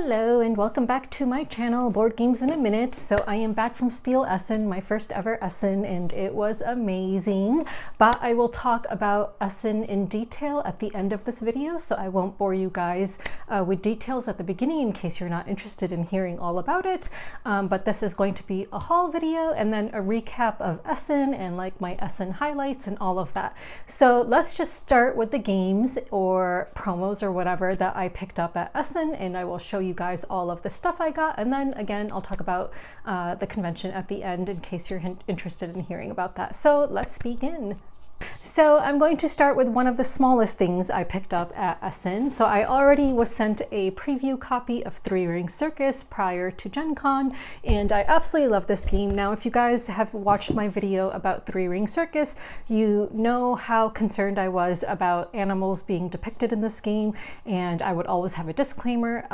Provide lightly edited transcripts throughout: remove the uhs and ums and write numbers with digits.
Hello and welcome back to my channel, Board Games in a Minute. So I am back from Spiel Essen, my first ever Essen, and it was amazing. But I will talk about Essen in detail at the end of this video, so I won't bore you guys with details at the beginning in case you're not interested in hearing all about it. But this is going to be a haul video and then a recap of Essen and like my Essen highlights and all of that. So let's just start with the games or promos or whatever that I picked up at Essen, and I will show you guys all of the stuff I got, and then again I'll talk about the convention at the end in case you're interested in hearing about that. So let's begin. So I'm going to start with one of the smallest things I picked up at Essen. So I already was sent a preview copy of Three Ring Circus prior to Gen Con, and I absolutely love this game. Now, if you guys have watched my video about Three Ring Circus, you know how concerned I was about animals being depicted in this game, and I would always have a disclaimer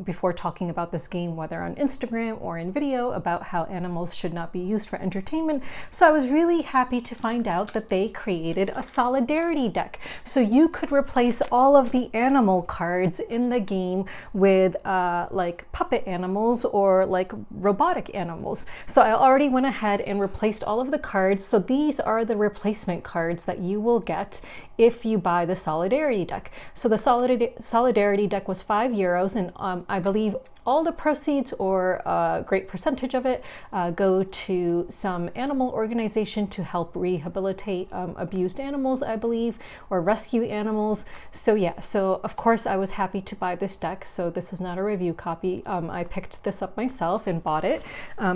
before talking about this game, whether on Instagram or in video, about how animals should not be used for entertainment. So I was really happy to find out that they created a solidarity deck. So you could replace all of the animal cards in the game with like puppet animals or like robotic animals. So I already went ahead and replaced all of the cards. So these are the replacement cards that you will get if you buy the solidarity deck. So the solidarity deck was €5, and I believe all the proceeds, or a great percentage of it, go to some animal organization to help rehabilitate abused animals, I believe, or rescue animals. So yeah, so of course I was happy to buy this deck. So this is not a review copy. I picked this up myself and bought it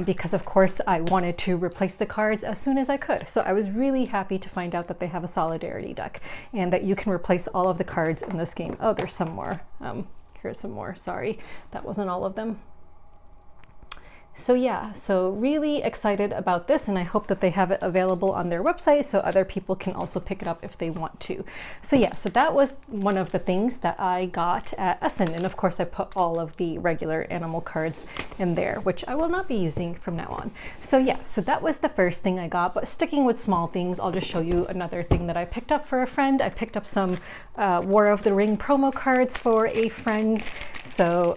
because of course I wanted to replace the cards as soon as I could. So I was really happy to find out that they have a solidarity deck and that you can replace all of the cards in this game. Oh, there's some more. Here's some more, sorry, that wasn't all of them. So yeah, so really excited about this, and I hope that they have it available on their website so other people can also pick it up if they want to. So yeah, so that was one of the things that I got at Essen, and of course I put all of the regular animal cards in there, which I will not be using from now on. So yeah, so that was the first thing I got, but sticking with small things, I'll just show you another thing that I picked up for a friend. I picked up some War of the Ring promo cards for a friend. So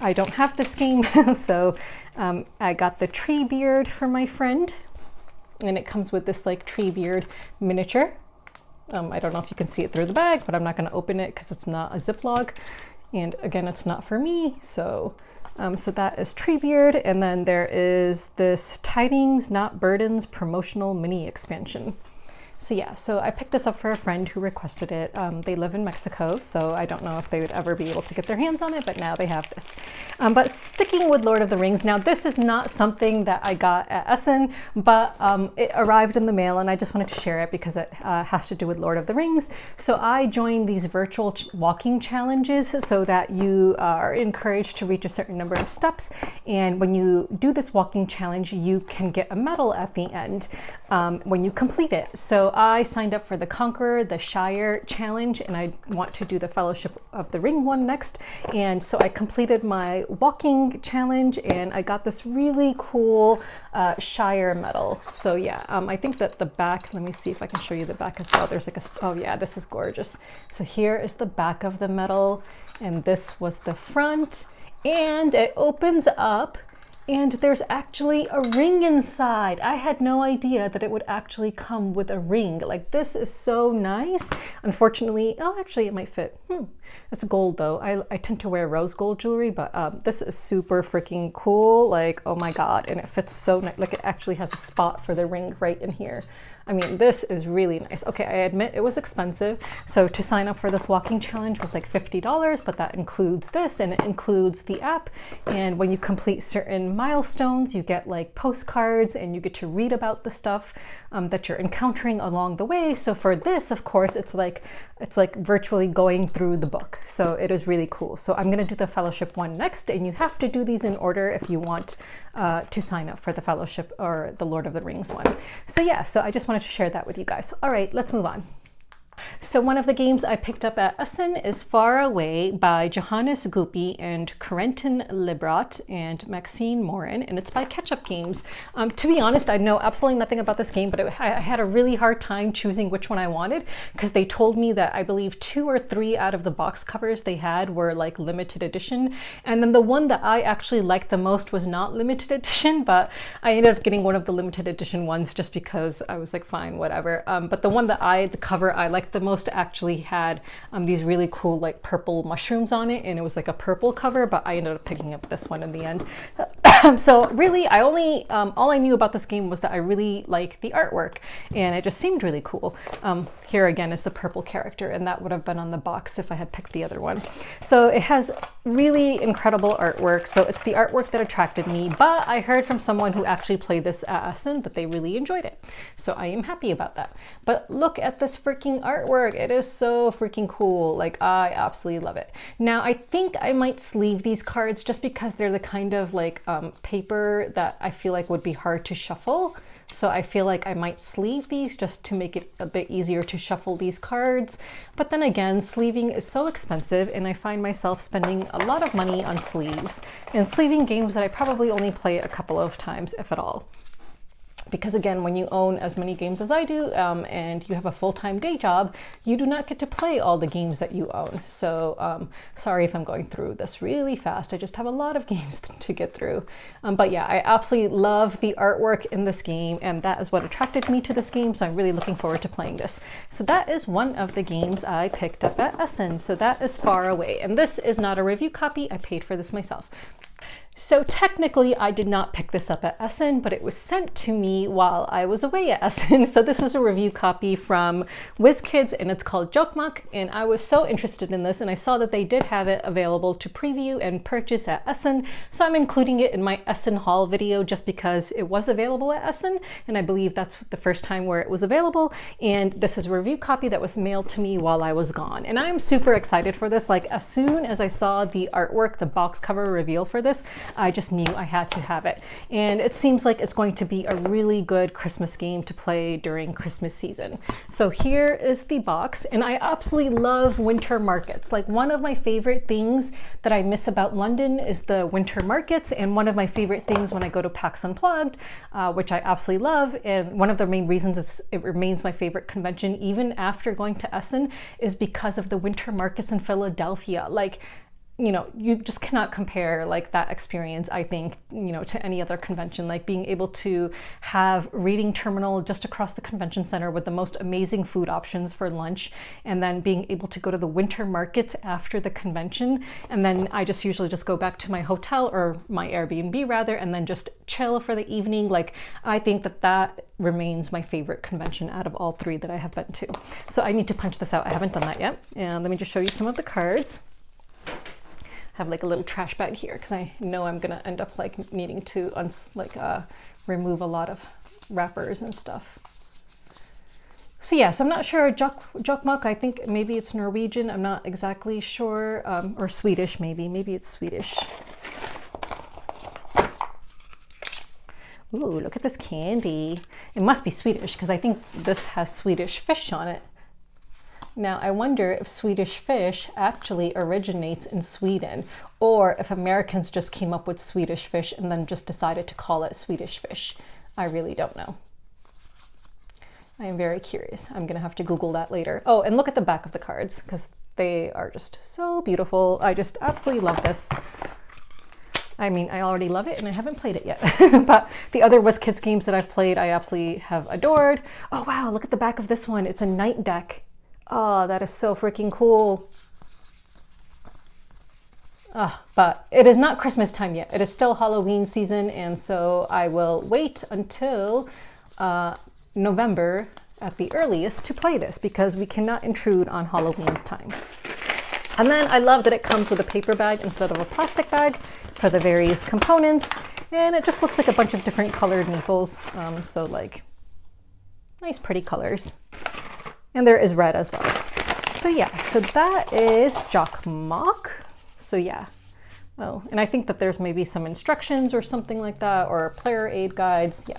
I don't have this game, so I got the tree beard for my friend, and it comes with this like tree beard miniature. I don't know if you can see it through the bag, but I'm not going to open it because it's not a Ziploc, and again, it's not for me. So so that is tree beard, and then there is this Tidings Not Burdens promotional mini expansion. So yeah, so I picked this up for a friend who requested it. They live in Mexico, so I don't know if they would ever be able to get their hands on it, but now they have this. But sticking with Lord of the Rings, now this is not something that I got at Essen, but it arrived in the mail, and I just wanted to share it because it has to do with Lord of the Rings. So I joined these virtual walking challenges so that you are encouraged to reach a certain number of steps, and when you do this walking challenge, you can get a medal at the end when you complete it. So I signed up for the Conqueror the Shire challenge, and I want to do the Fellowship of the Ring one next. And so I completed my walking challenge, and I got this really cool Shire medal. So yeah, I think that the back, let me see if I can show you the back as well. There's like a, oh yeah, this is gorgeous. So here is the back of the medal, and this was the front, and it opens up, and there's actually a ring inside. I had no idea that it would actually come with a ring. Like, this is so nice. Unfortunately, oh, actually it might fit. It's gold though. I tend to wear rose gold jewelry, but this is super freaking cool. Like, oh my God. And it fits so nice. Like, it actually has a spot for the ring right in here. I mean, this is really nice. Okay, I admit it was expensive. So to sign up for this walking challenge was like $50, but that includes this, and it includes the app. And when you complete certain milestones, you get like postcards, and you get to read about the stuff that you're encountering along the way. So for this, of course, it's like virtually going through the book. So it is really cool. So I'm gonna do the Fellowship one next, and you have to do these in order if you want to sign up for the Fellowship or the Lord of the Rings one. So yeah, so I just wanted to share that with you guys. All right, let's move on. So one of the games I picked up at Essen is Faraway by Johannes Guppy and Corentin Librot and Maxine Morin, and it's by Ketchup Games. To be honest, I know absolutely nothing about this game, but I had a really hard time choosing which one I wanted because they told me that I believe 2 or 3 out of the box covers they had were like limited edition, and then the one that I actually liked the most was not limited edition, but I ended up getting one of the limited edition ones just because I was like, fine, whatever. But the one that the cover I liked the most actually had these really cool like purple mushrooms on it, and it was like a purple cover, but I ended up picking up this one in the end. So really I only all I knew about this game was that I really like the artwork and it just seemed really cool. Here again is the purple character, and that would have been on the box if I had picked the other one. So it has really incredible artwork, so it's the artwork that attracted me, but I heard from someone who actually played this at Essen that they really enjoyed it, so I am happy about that. But look at this freaking artwork. It is so freaking cool. Like, I absolutely love it. Now, I think I might sleeve these cards just because they're the kind of like paper that I feel like would be hard to shuffle. So I feel like I might sleeve these just to make it a bit easier to shuffle these cards. But then again, sleeving is so expensive and I find myself spending a lot of money on sleeves and sleeving games that I probably only play a couple of times, if at all. Because again, when you own as many games as I do and you have a full-time day job, you do not get to play all the games that you own. So sorry if I'm going through this really fast. I just have a lot of games to get through. But yeah, I absolutely love the artwork in this game, and that is what attracted me to this game. So I'm really looking forward to playing this. So that is one of the games I picked up at Essen. So that is Faraway. And this is not a review copy. I paid for this myself. So technically I did not pick this up at Essen, but it was sent to me while I was away at Essen. So this is a review copy from WizKids and it's called JokkMokk, and I was so interested in this and I saw that they did have it available to preview and purchase at Essen. So I'm including it in my Essen haul video just because it was available at Essen, and I believe that's the first time where it was available. And this is a review copy that was mailed to me while I was gone. And I'm super excited for this. Like, as soon as I saw the artwork, the box cover reveal for this, I just knew I had to have it. And it seems like it's going to be a really good Christmas game to play during Christmas season. So here is the box, and I absolutely love winter markets. Like, one of my favorite things that I miss about London is the winter markets, and one of my favorite things when I go to PAX Unplugged, which I absolutely love, and one of the main reasons it remains my favorite convention even after going to Essen, is because of the winter markets in Philadelphia. Like, you know, you just cannot compare like that experience, I think, you know, to any other convention. Like, being able to have Reading Terminal just across the convention center with the most amazing food options for lunch, and then being able to go to the winter markets after the convention, and then I just usually just go back to my hotel or my Airbnb rather, and then just chill for the evening. Like, I think that that remains my favorite convention out of all 3 that I have been to. So I need to punch this out. I haven't done that yet. And let me just show you some of the cards. Have like a little trash bag here because I know I'm gonna end up like needing to remove a lot of wrappers and stuff. So yes, I'm not sure. JokkMokk, I think maybe it's Norwegian. I'm not exactly sure, or Swedish maybe. Maybe it's Swedish. Ooh, look at this candy. It must be Swedish because I think this has Swedish fish on it. Now, I wonder if Swedish fish actually originates in Sweden, or if Americans just came up with Swedish fish and then just decided to call it Swedish fish. I really don't know. I am very curious. I'm gonna have to Google that later. Oh, and look at the back of the cards because they are just so beautiful. I just absolutely love this. I mean, I already love it and I haven't played it yet, but the other WizKids games that I've played, I absolutely have adored. Oh wow, look at the back of this one. It's a night deck. Oh, that is so freaking cool. But it is not Christmas time yet. It is still Halloween season, and so I will wait until November at the earliest to play this because we cannot intrude on Halloween's time. And then I love that it comes with a paper bag instead of a plastic bag for the various components, and it just looks like a bunch of different colored meeples. So like nice pretty colors. And there is red as well. So yeah, so that is JokkMokk. So yeah, Oh, and I think that there's maybe some instructions or something like that, or player aid guides. Yeah.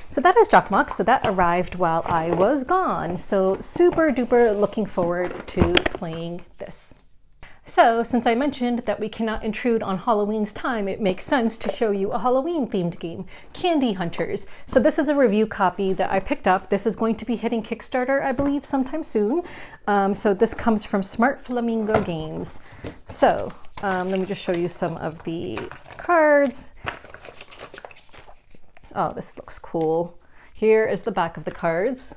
So that is JokkMokk. So that arrived while I was gone. So super duper looking forward to playing this. So since I mentioned that we cannot intrude on Halloween's time, it makes sense to show you a Halloween themed game, Candy Hunters. So this is a review copy that I picked up. This is going to be hitting Kickstarter, I believe, sometime soon. So this comes from Smart Flamingo Games. So let me just show you some of the cards. Oh, this looks cool. Here is the back of the cards.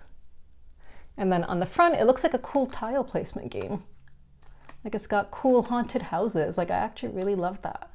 And then on the front, it looks like a cool tile placement game. Like it's got cool haunted houses. Like I actually really love that.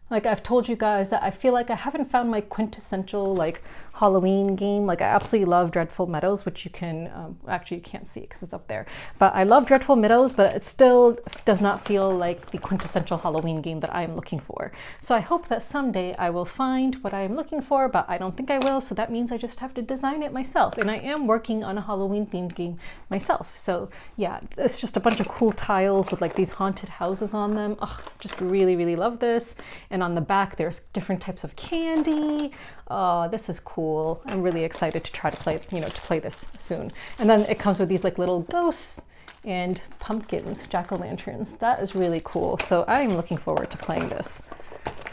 Like I've told you guys that I feel like I haven't found my quintessential like Halloween game. Like I absolutely love Dreadful Meadows, which you can, actually you can't see it because it's up there. But I love Dreadful Meadows, but it still does not feel like the quintessential Halloween game that I am looking for. So I hope that someday I will find what I am looking for, but I don't think I will. So that means I just have to design it myself. And I am working on a Halloween themed game myself. So yeah, it's just a bunch of cool tiles with like these haunted houses on them. Oh, just really, really love this. And on the back, there's different types of candy. Oh, this is cool. I'm really excited to try to play, to play this soon. And then it comes with these like little ghosts and pumpkins, jack-o'-lanterns. That is really cool. So I'm looking forward to playing this.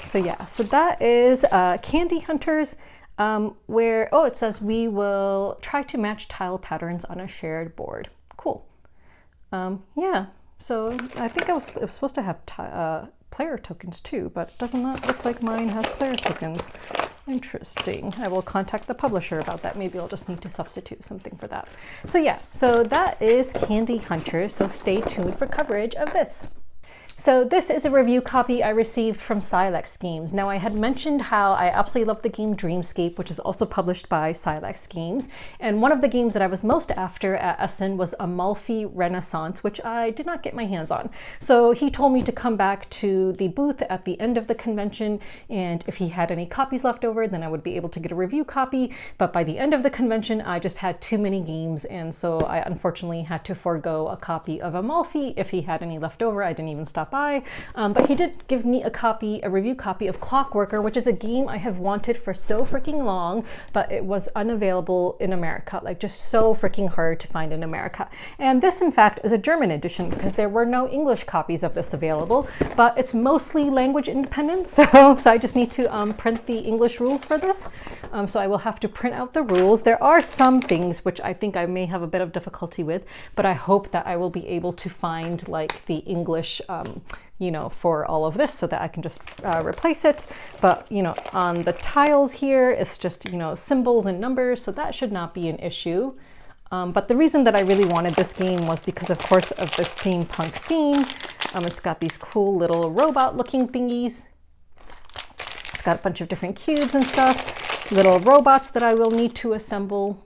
So yeah, so that is Candy Hunters, where, it says we will try to match tile patterns on a shared board. Cool. Yeah, so I think it was supposed to have player tokens too, but it does not look like mine has player tokens. Interesting. I will contact the publisher about that. Maybe I'll just need to substitute something for that. So yeah, so that is Candy Hunters. So stay tuned for coverage of this. So this is a review copy I received from Silex Games. Now I had mentioned how I absolutely love the game Dreamscape, which is also published by Silex Games. And one of the games that I was most after at Essen was Amalfi Renaissance, which I did not get my hands on. So he told me to come back to the booth at the end of the convention, and if he had any copies left over, then I would be able to get a review copy. But by the end of the convention, I just had too many games, and so I unfortunately had to forego a copy of Amalfi. If he had any left over, I didn't even stop by. But he did give me a review copy of Clockworker, which is a game I have wanted for so freaking long, but it was unavailable in America, like just so freaking hard to find in America. And this, in fact, is a German edition because there were no English copies of this available, but it's mostly language independent. So I just need to print the English rules for this. So I will have to print out the rules. There are some things which I think I may have a bit of difficulty with, but I hope that I will be able to find like the English for all of this so that I can just replace it. But, on the tiles here, it's just, symbols and numbers, so that should not be an issue. But the reason that I really wanted this game was because, of course, of the steampunk theme. It's got these cool little robot-looking thingies. It's got a bunch of different cubes and stuff, little robots that I will need to assemble.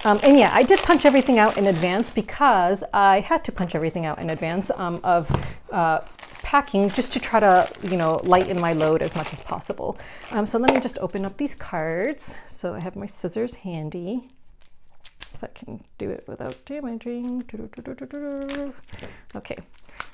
And yeah, I did punch everything out in advance because I had to punch everything out in advance of packing, just to try to, lighten my load as much as possible. So let me just open up these cards. So I have my scissors handy. If I can do it without damaging. Okay.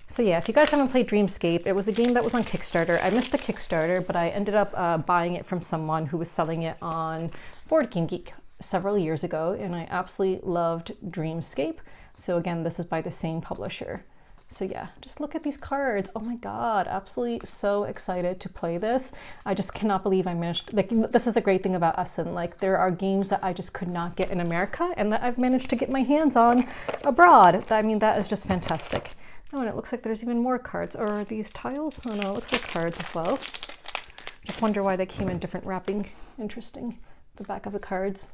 So yeah, if you guys haven't played Dreamscape, it was a game that was on Kickstarter. I missed the Kickstarter, but I ended up buying it from someone who was selling it on Board Game Geek several years ago, and I absolutely loved Dreamscape. So again, this is by the same publisher. So yeah, just look at these cards. Oh my God, absolutely so excited to play this. I just cannot believe I managed, this is the great thing about Essen. Like there are games that I just could not get in America and that I've managed to get my hands on abroad. I mean, that is just fantastic. Oh, and it looks like there's even more cards. Or are these tiles? Oh no, it looks like cards as well. Just wonder why they came in different wrapping. Interesting. The back of the cards.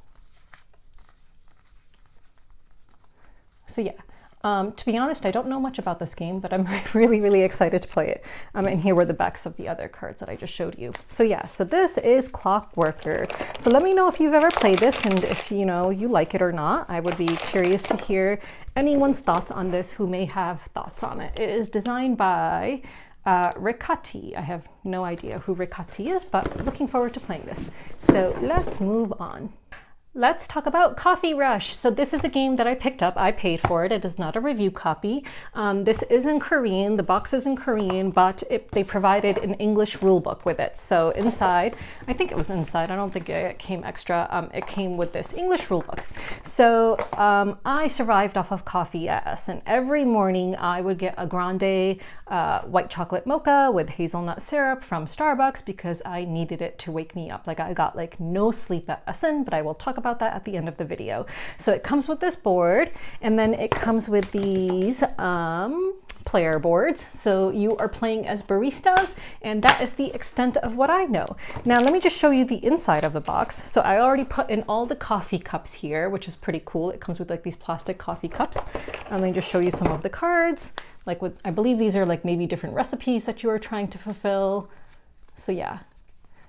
So yeah, to be honest, I don't know much about this game, but I'm really, really excited to play it. And here were the backs of the other cards that I just showed you. So yeah, so this is Clockworker. So let me know if you've ever played this and if you like it or not. I would be curious to hear anyone's thoughts on this who may have thoughts on it. It is designed by Riccati. I have no idea who Riccati is, but looking forward to playing this. So let's move on. Let's talk about Coffee Rush. So this is a game that I picked up. I paid for it. It is not a review copy. This is in Korean. The box is in Korean, but they provided an English rule book with it. So inside, I think it was inside. I don't think it came extra. It came with this English rule book. So I survived off of coffee at Essen. Every morning I would get a grande white chocolate mocha with hazelnut syrup from Starbucks because I needed it to wake me up. Like I got like no sleep at Essen, but I will talk about that at the end of the video. So it comes with this board, and then it comes with these player boards. So you are playing as baristas, and that is the extent of what I know. Now let me just show you the inside of the box. So I already put in all the coffee cups here, which is pretty cool. It comes with like these plastic coffee cups. Let me just show you some of the cards. Like what I believe these are like maybe different recipes that you are trying to fulfill. So yeah.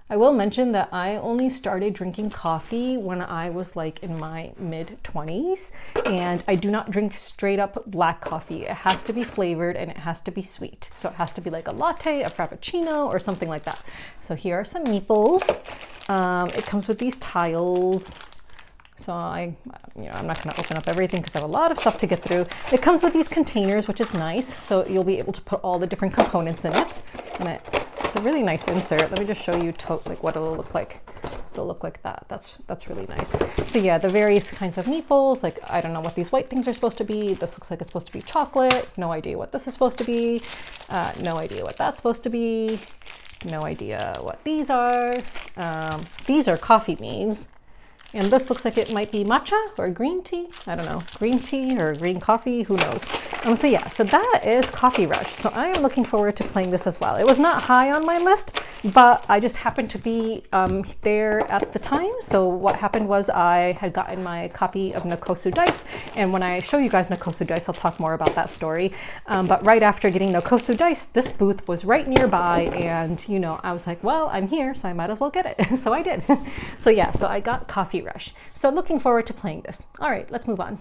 I will mention that I only started drinking coffee when I was like in my mid-20s, and I do not drink straight up black coffee. It has to be flavored and it has to be sweet. So it has to be like a latte, a frappuccino, or something like that. So here are some meeples. It comes with these tiles. So I'm not going to open up everything because I have a lot of stuff to get through. It comes with these containers, which is nice. So you'll be able to put all the different components in it. And it's a really nice insert. Let me just show you like what it'll look like. It'll look like that. That's really nice. So yeah, the various kinds of meeples. Like I don't know what these white things are supposed to be. This looks like it's supposed to be chocolate. No idea what this is supposed to be. No idea what that's supposed to be. No idea what these are. These are coffee beans. And this looks like it might be matcha or green tea. I don't know, green tea or green coffee, who knows. So yeah, so that is Coffee Rush. So I am looking forward to playing this as well. It was not high on my list, but I just happened to be there at the time. So what happened was I had gotten my copy of Nokosu Dice. And when I show you guys Nokosu Dice, I'll talk more about that story. But right after getting Nokosu Dice, this booth was right nearby. And, you know, I was like, well, I'm here, so I might as well get it. So I did. So yeah, so I got Coffee Rush. So looking forward to playing this. All right, let's move on.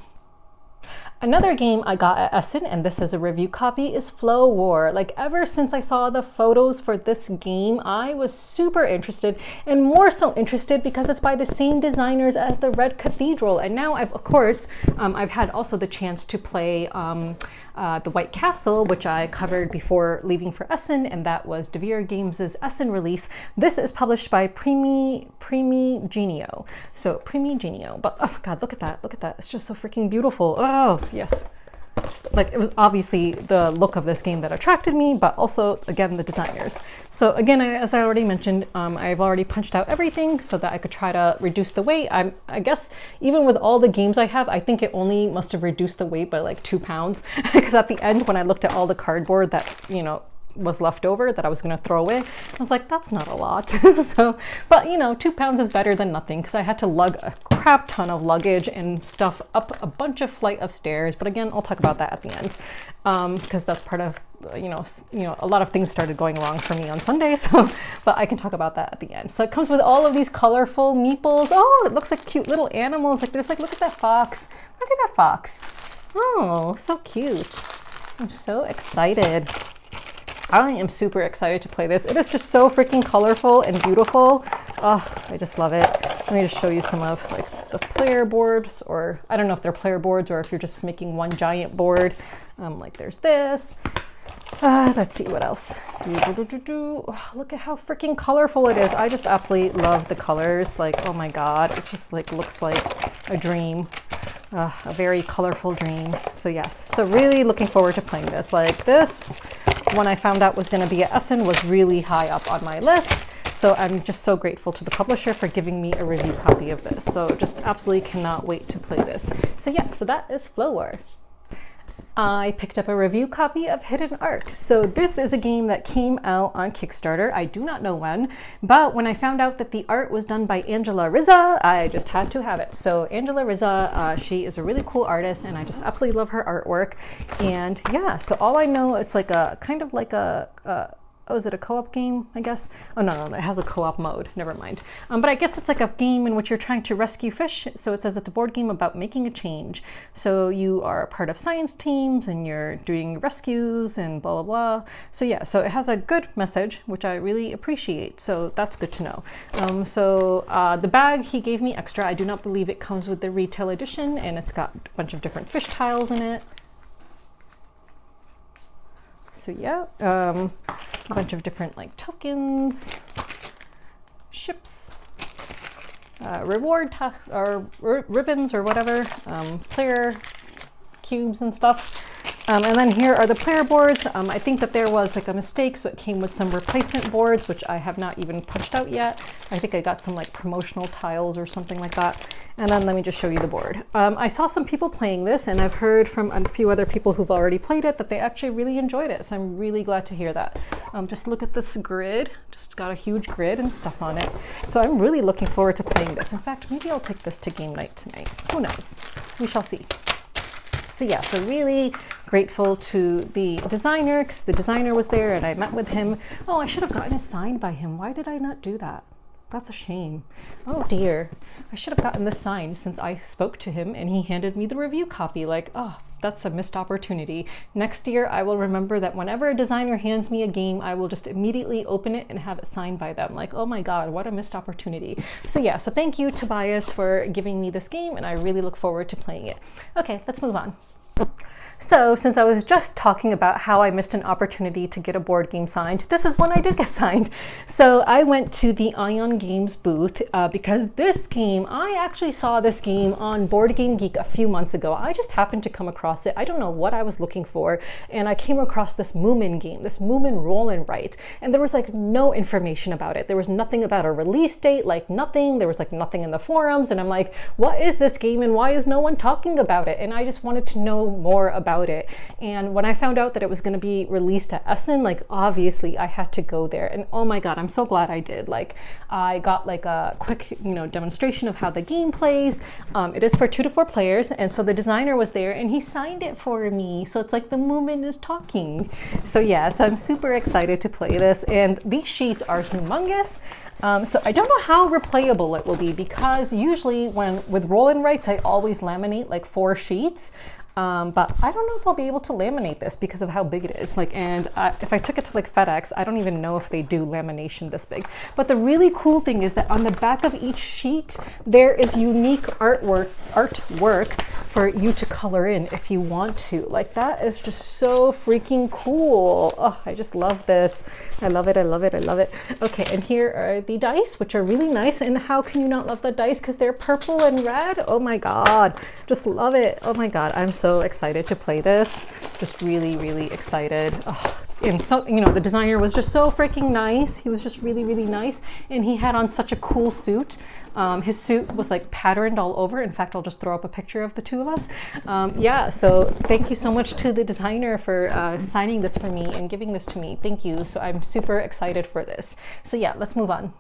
Another game I got at Essen, and this is a review copy, is Flowar. Like ever since I saw the photos for this game, I was super interested, and more so interested because it's by the same designers as the Red Cathedral. And now I've had also the chance to play the White Castle, which I covered before leaving for Essen, and that was De Vere Games' Essen release. This is published by Primigenio. So Primigenio, but oh God, look at that, it's just so freaking beautiful. Oh yes, just like it was obviously the look of this game that attracted me, but also again the designers. So again, as I already mentioned, I've already punched out everything so that I could try to reduce the weight. I guess even with all the games I have, I think it only must have reduced the weight by like 2 pounds because at the end when I looked at all the cardboard that, you know, was left over that I was going to throw away, I was like, that's not a lot. So, but you know, 2 pounds is better than nothing because I had to lug a crap ton of luggage and stuff up a bunch of flight of stairs. But again, I'll talk about that at the end because that's part of, you know, a lot of things started going wrong for me on Sunday. So, but I can talk about that at the end. So it comes with all of ththese colorful meeples. Oh, it looks like cute little animals. Like there's like, look at that fox. Look at that fox. Oh, so cute. I'm so excited. I am super excited to play this. It is just so freaking colorful and beautiful. Oh, I just love it. Let me just show you some of like the player boards, or I don't know if they're player boards or if you're just making one giant board. Like there's this. Let's see what else. Oh, look at how freaking colorful it is. I just absolutely love the colors. Like, oh my God, it just like looks like a dream. A very colorful dream. So yes, so really looking forward to playing this. Like this, when I found out was going to be at Essen, was really high up on my list. So I'm just so grateful to the publisher for giving me a review copy of this. So just absolutely cannot wait to play this. So yeah, so that is Flowar. I picked up a review copy of Hidden Ark. So this is a game that came out on Kickstarter. I do not know when, but when I found out that the art was done by Angela Rizza, I just had to have it. So Angela Rizza, she is a really cool artist and I just absolutely love her artwork. And yeah, so all I know, it's like a kind of like a oh, is it a co-op game, I guess? Oh, no, it has a co-op mode, never mind. But I guess it's like a game in which you're trying to rescue fish. So it says it's a board game about making a change. So you are a part of science teams and you're doing rescues and blah, blah, blah. So yeah, so it has a good message, which I really appreciate. So that's good to know. The bag he gave me extra. I do not believe it comes with the retail edition, and it's got a bunch of different fish tiles in it. So yeah, a bunch of different like tokens, ships, ribbons or whatever, player cubes and stuff. And then here are the player boards. I think that there was like a mistake, so it came with some replacement boards, which I have not even punched out yet. I think I got some like promotional tiles or something like that. And then let me just show you the board. I saw some people playing this, and I've heard from a few other people who've already played it that they actually really enjoyed it. So I'm really glad to hear that. Just look at this grid. Just got a huge grid and stuff on it. So I'm really looking forward to playing this. In fact, maybe I'll take this to game night tonight. Who knows? We shall see. So yeah, so really grateful to the designer, because the designer was there and I met with him. Oh, I should have gotten it signed by him. Why did I not do that? That's a shame. Oh dear. I should have gotten this signed since I spoke to him and he handed me the review copy. Like, oh, that's a missed opportunity. Next year, I will remember that whenever a designer hands me a game, I will just immediately open it and have it signed by them. Like, oh my God, what a missed opportunity. So yeah, so thank you, Tobias, for giving me this game, and I really look forward to playing it. Okay, let's move on. So since I was just talking about how I missed an opportunity to get a board game signed, this is one I did get signed. So I went to the Ion Games booth because this game, I actually saw this game on Board Game Geek a few months ago. I just happened to come across it. I don't know what I was looking for, and I came across this Moomin game, this Moomin roll and write, and there was like no information about it. There was nothing about a release date, like nothing. There was like nothing in the forums, and I'm like, what is this game and why is no one talking about it? And I just wanted to know more about it. And when I found out that it was going to be released at Essen, like obviously I had to go there, and oh my God, I'm so glad I did. Like I got like a quick, demonstration of how the game plays. It is for 2 to 4 players, and so the designer was there and he signed it for me. So it's like the Moomin is talking. So yeah, so I'm super excited to play this, and these sheets are humongous. So I don't know how replayable it will be, because usually with roll and writes, I always laminate like 4 sheets. But I don't know if I'll be able to laminate this because of how big it is. And if I took it to like FedEx, I don't even know if they do lamination this big. But the really cool thing is that on the back of each sheet, there is unique artwork for you to color in if you want to. Like that is just so freaking cool. Oh, I just love this. I love it, I love it, I love it. Okay, and here are the dice, which are really nice. And how can you not love the dice? Because they're purple and red. Oh my God, just love it. Oh my God, I'm so excited to play this. Just really, really excited. Oh, and so, the designer was just so freaking nice. He was just really, really nice. And he had on such a cool suit. His suit was like patterned all over. In fact, I'll just throw up a picture of the 2 of us. Yeah, so thank you so much to the designer for signing this for me and giving this to me. Thank you. So I'm super excited for this. So yeah, let's move on.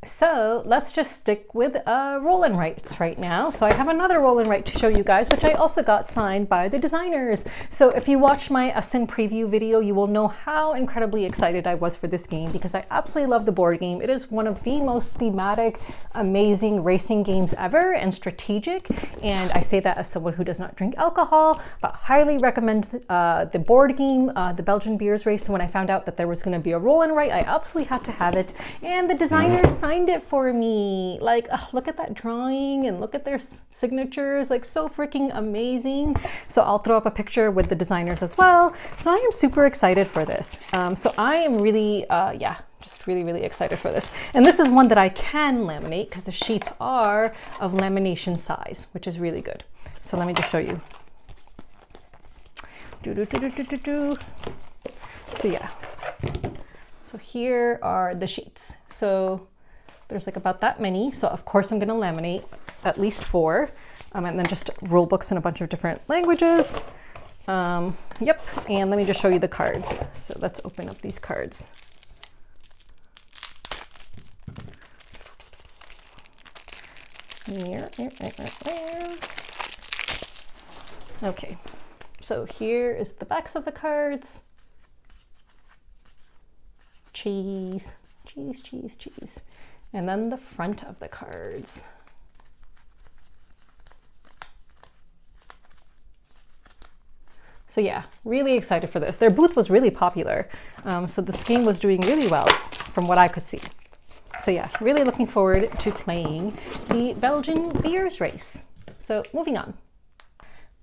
So let's just stick with roll and writes right now. So I have another roll and write to show you guys, which I also got signed by the designers. So if you watched my Essen preview video, you will know how incredibly excited I was for this game, because I absolutely love the board game. It is one of the most thematic, amazing racing games ever, and strategic. And I say that as someone who does not drink alcohol, but highly recommend the board game, the Belgian beers race. So when I found out that there was going to be a roll and write, I absolutely had to have it. And the designers signed it for me. Like, look at that drawing and look at their signatures, like so freaking amazing. So I'll throw up a picture with the designers as well. So I am super excited for this. So I am really, just really, really excited for this. And this is one that I can laminate because the sheets are of lamination size, which is really good. So let me just show you. So yeah. So here are the sheets. So there's like about that many. So of course I'm going to laminate at least 4. And then just rule books in a bunch of different languages. Yep. And let me just show you the cards. So let's open up these cards. Okay. So here is the backs of the cards. cheese, cheese, cheese, cheese. And then the front of the cards. So yeah, really excited for this. Their booth was really popular. So this game was doing really well from what I could see. So yeah, really looking forward to playing the Belgian beers race. So moving on.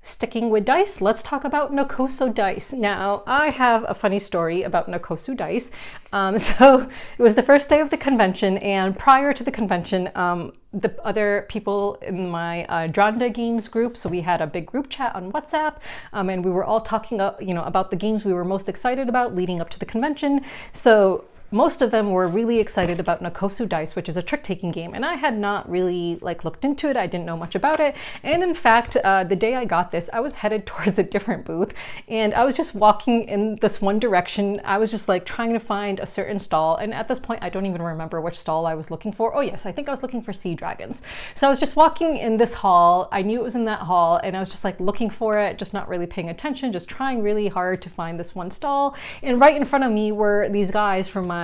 Sticking with dice, let's talk about Nokosu Dice. Now, I have a funny story about Nokosu Dice. So it was the first day of the convention, and prior to the convention, the other people in my Dronda Games group, so we had a big group chat on WhatsApp, and we were all talking about the games we were most excited about leading up to the convention. So most of them were really excited about Nokosu Dice, which is a trick-taking game, and I had not really looked into it. I didn't know much about it, and in fact, the day I got this, I was headed towards a different booth, and I was just walking in this one direction. I was just trying to find a certain stall, and at this point, I don't even remember which stall I was looking for. Oh yes, I think I was looking for sea dragons. So I was just walking in this hall. I knew it was in that hall, and I was just looking for it, just not really paying attention, just trying really hard to find this one stall, and right in front of me were these guys from my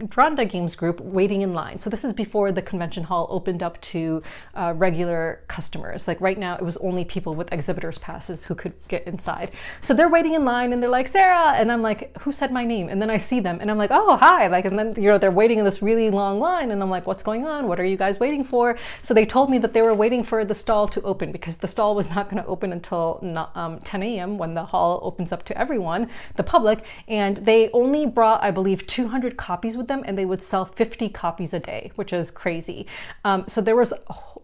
Dronda Games group waiting in line. So this is before the convention hall opened up to regular customers. Right now, it was only people with exhibitors passes who could get inside. So they're waiting in line, and they're like, Sarah, and I'm like, who said my name? And then I see them, and I'm like, oh, hi. And then they're waiting in this really long line, and I'm like, what's going on? What are you guys waiting for? So they told me that they were waiting for the stall to open because the stall was not going to open until 10 a.m. when the hall opens up to everyone, the public, and they only brought, I believe, 200 copies with them, and they would sell 50 copies a day, which is crazy. So there was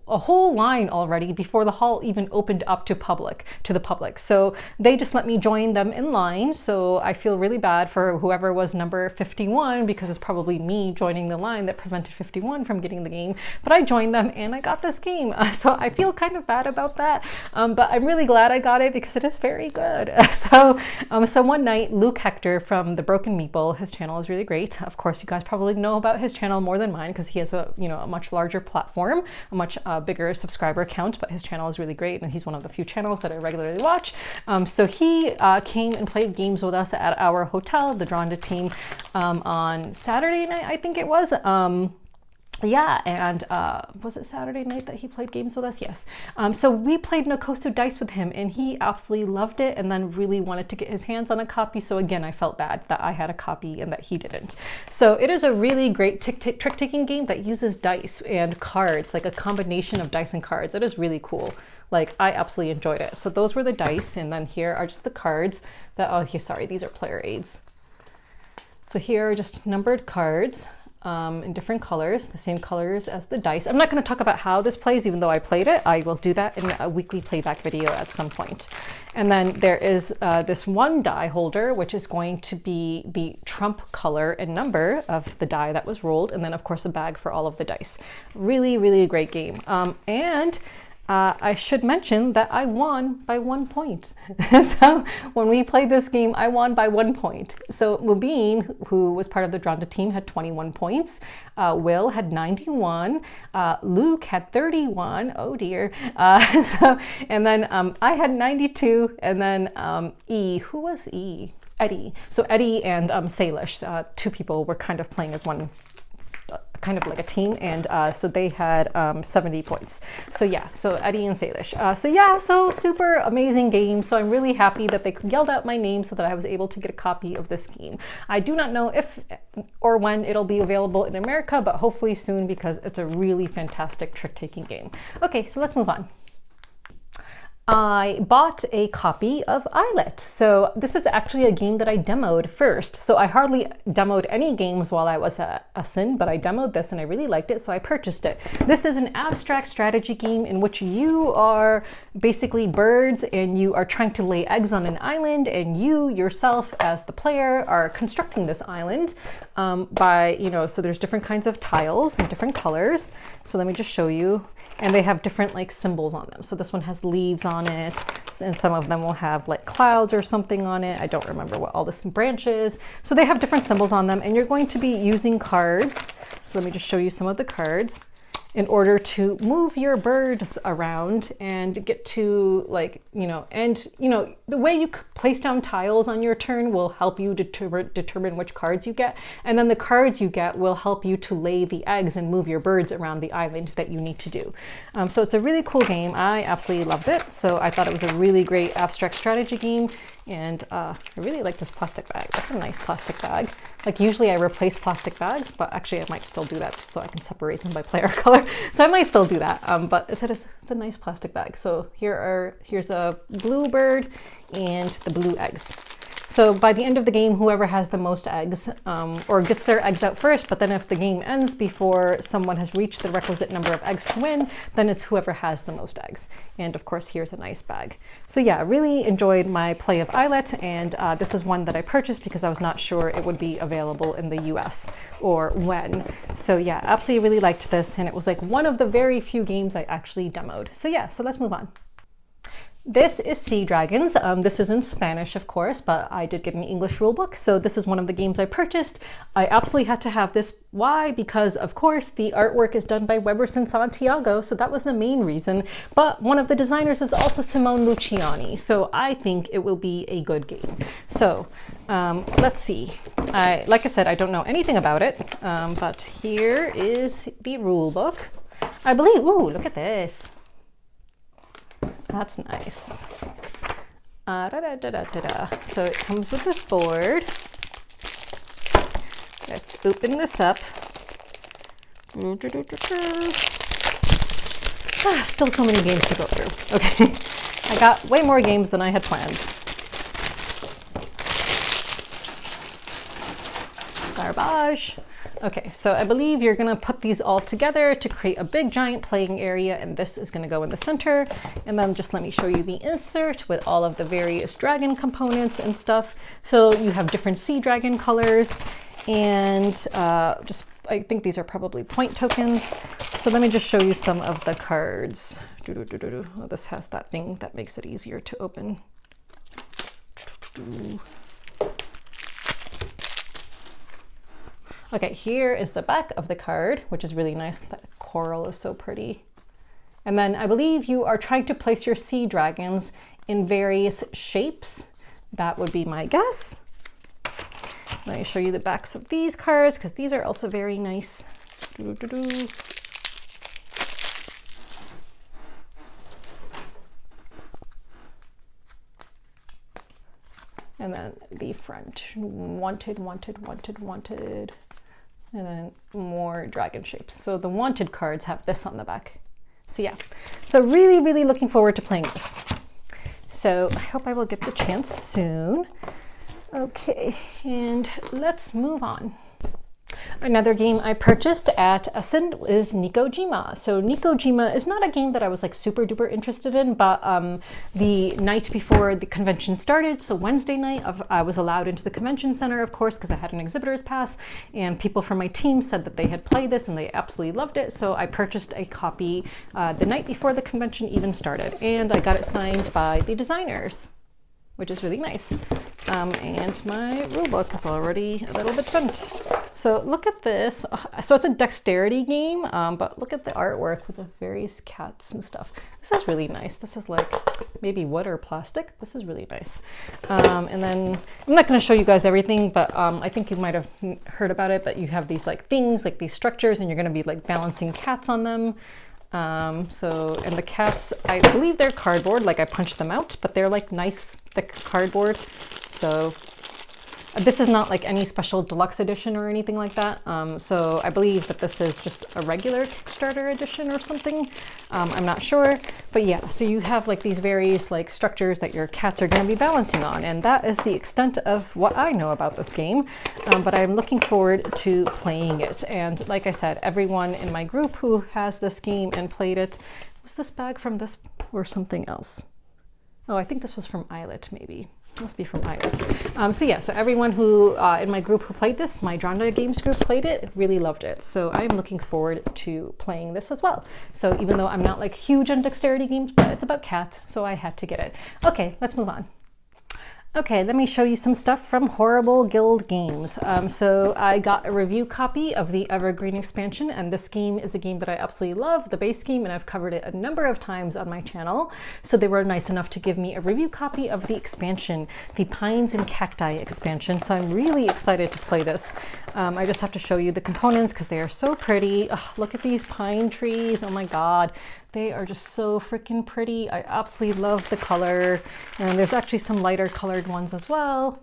a whole line already before the hall even opened up to the public. So they just let me join them in line. So I feel really bad for whoever was number 51, because it's probably me joining the line that prevented 51 from getting the game. But I joined them and I got this game. So I feel kind of bad about that. But I'm really glad I got it because it is very good. So one night, Luke Hector from The Broken Meeple, his channel is really great. Of course, you guys probably know about his channel more than mine because he has a much larger platform, a much bigger subscriber count, but his channel is really great, and he's one of the few channels that I regularly watch. So he came and played games with us at our hotel, the Dronda team, on Saturday night, I think it was. Yeah, and was it Saturday night that he played games with us? Yes. So we played Nokosu Dice with him, and he absolutely loved it and then really wanted to get his hands on a copy. So again, I felt bad that I had a copy and that he didn't. So it is a really great trick-taking game that uses dice and cards, a combination of dice and cards. It is really cool. I absolutely enjoyed it. So those were the dice, and then here are just the cards that, oh, here, sorry, these are player aids. So here are just numbered cards. In different colors, the same colors as the dice. I'm not going to talk about how this plays, even though I played it. I will do that in a weekly playback video at some point. And then there is this one die holder, which is going to be the trump color and number of the die that was rolled. And then, of course, a bag for all of the dice. Really, really a great game. I should mention that I won by 1 point. So when we played this game, I won by 1 point. So Mubin, who was part of the Dronda team, had 21 points. Will had 91. Luke had 31. Oh dear. And then I had 92. And then E, who was E? Eddie. So Eddie and Salish, two people were kind of playing as one, kind of like a team, and so they had 70 points. So yeah, so Eddie and Salish. So super amazing game. So I'm really happy that they yelled out my name so that I was able to get a copy of this game. I do not know if or when it'll be available in America, but hopefully soon because it's a really fantastic trick-taking game. Okay, so let's move on. I bought a copy of Islet. So this is actually a game that I demoed first. So I hardly demoed any games while I was at Essen, but I demoed this and I really liked it, so I purchased it. This is an abstract strategy game in which you are basically birds and you are trying to lay eggs on an island, and you yourself as the player are constructing this island so there's different kinds of tiles and different colors. So let me just show you. And they have different symbols on them. So this one has leaves on it, and some of them will have clouds or something on it. I don't remember what all this branches. So they have different symbols on them, and you're going to be using cards. So let me just show you some of the cards. in order to move your birds around and get to, like, the way you place down tiles on your turn will help you determine which cards you get, and then the cards you get will help you to lay the eggs and move your birds around the island that you need to do. So it's a really cool game. I absolutely loved it. So I thought it was a really great abstract strategy game, and I really like this plastic bag. That's a nice plastic bag. Like, usually I replace plastic bags, but actually I might still do that just so I can separate them by player color. So I might still do that, but it's a nice plastic bag. So here's a blue bird and the blue eggs. So by the end of the game, whoever has the most eggs, or gets their eggs out first, but then if the game ends before someone has reached the requisite number of eggs to win, then it's whoever has the most eggs. And of course, here's a nice bag. So yeah, I really enjoyed my play of Islet, and this is one that I purchased because I was not sure it would be available in the US or when. So yeah, absolutely really liked this, and it was like one of the very few games I actually demoed. So yeah, so let's move on. This is Sea Dragons. This is in Spanish, of course, but I did get an English rulebook, so this is one of the games I purchased. I absolutely had to have this. Why? Because, of course, the artwork is done by Webers and Santiago, so that was the main reason. But one of the designers is also Simone Luciani, so I think it will be a good game. So let's see. Like I said, I don't know anything about it, but here is the rulebook. I believe, ooh, look at this. That's nice. So it comes with this board. Let's open this up. Still so many games to go through. Okay, I got way more games than I had planned. Garbage. Okay, so I believe you're gonna put these all together to create a big giant playing area, and this is gonna go in the center. And then just let me show you the insert with all of the various dragon components and stuff. So you have different sea dragon colors, and I think these are probably point tokens. So let me just show you some of the cards. Oh, this has that thing that makes it easier to open. Okay, here is the back of the card, which is really nice. That coral is so pretty. And then I believe you are trying to place your sea dragons in various shapes. That would be my guess. Let me show you the backs of these cards, because these are also very nice. And then the front, wanted. And then more dragon shapes. So the wanted cards have this on the back. So yeah, so really, really looking forward to playing this. So I hope I will get the chance soon. Okay, and let's move on. Another game I purchased at Essen is Nekojima. So Nekojima is not a game that I was like super duper interested in, but the night before the convention started, so Wednesday night, I was allowed into the convention center, of course, because I had an exhibitor's pass, and people from my team said that they had played this and they absolutely loved it. So I purchased a copy the night before the convention even started, and I got it signed by the designers, which is really nice. And my rulebook is already a little bit bent. So look at this. So it's a dexterity game, but look at the artwork with the various cats and stuff. This is really nice. This is like maybe wood or plastic. This is really nice. And then I'm not going to show you guys everything, but I think you might have heard about it, but you have these like things, like these structures, and you're going to be like balancing cats on them. And the cats, I believe they're cardboard, like I punched them out, but they're like nice thick cardboard. So this is not like any special deluxe edition or anything like that. So I believe that this is just a regular Kickstarter edition or something. I'm not sure, but yeah, so you have like these various like structures that your cats are going to be balancing on, and that is the extent of what I know about this game. But I'm looking forward to playing it. And like I said, everyone in my group who has this game and played it, was this bag from this or something else? Oh, I think this was from Islet, maybe. Must be from Islet. So yeah, so everyone who in my group who played this, my Dronda Games group played it, really loved it. So I'm looking forward to playing this as well. So even though I'm not like huge on dexterity games, but it's about cats, so I had to get it. Okay, let's move on. Okay, let me show you some stuff from Horrible Guild Games. So I got a review copy of the Evergreen expansion, and this game is a game that I absolutely love, the base game, and I've covered it a number of times on my channel. So they were nice enough to give me a review copy of the expansion, the Pines and Cacti expansion. So I'm really excited to play this. I just have to show you the components because they are so pretty. Ugh, look at these pine trees, oh my god. They are just so freaking pretty. I absolutely love the color. And there's actually some lighter colored ones as well.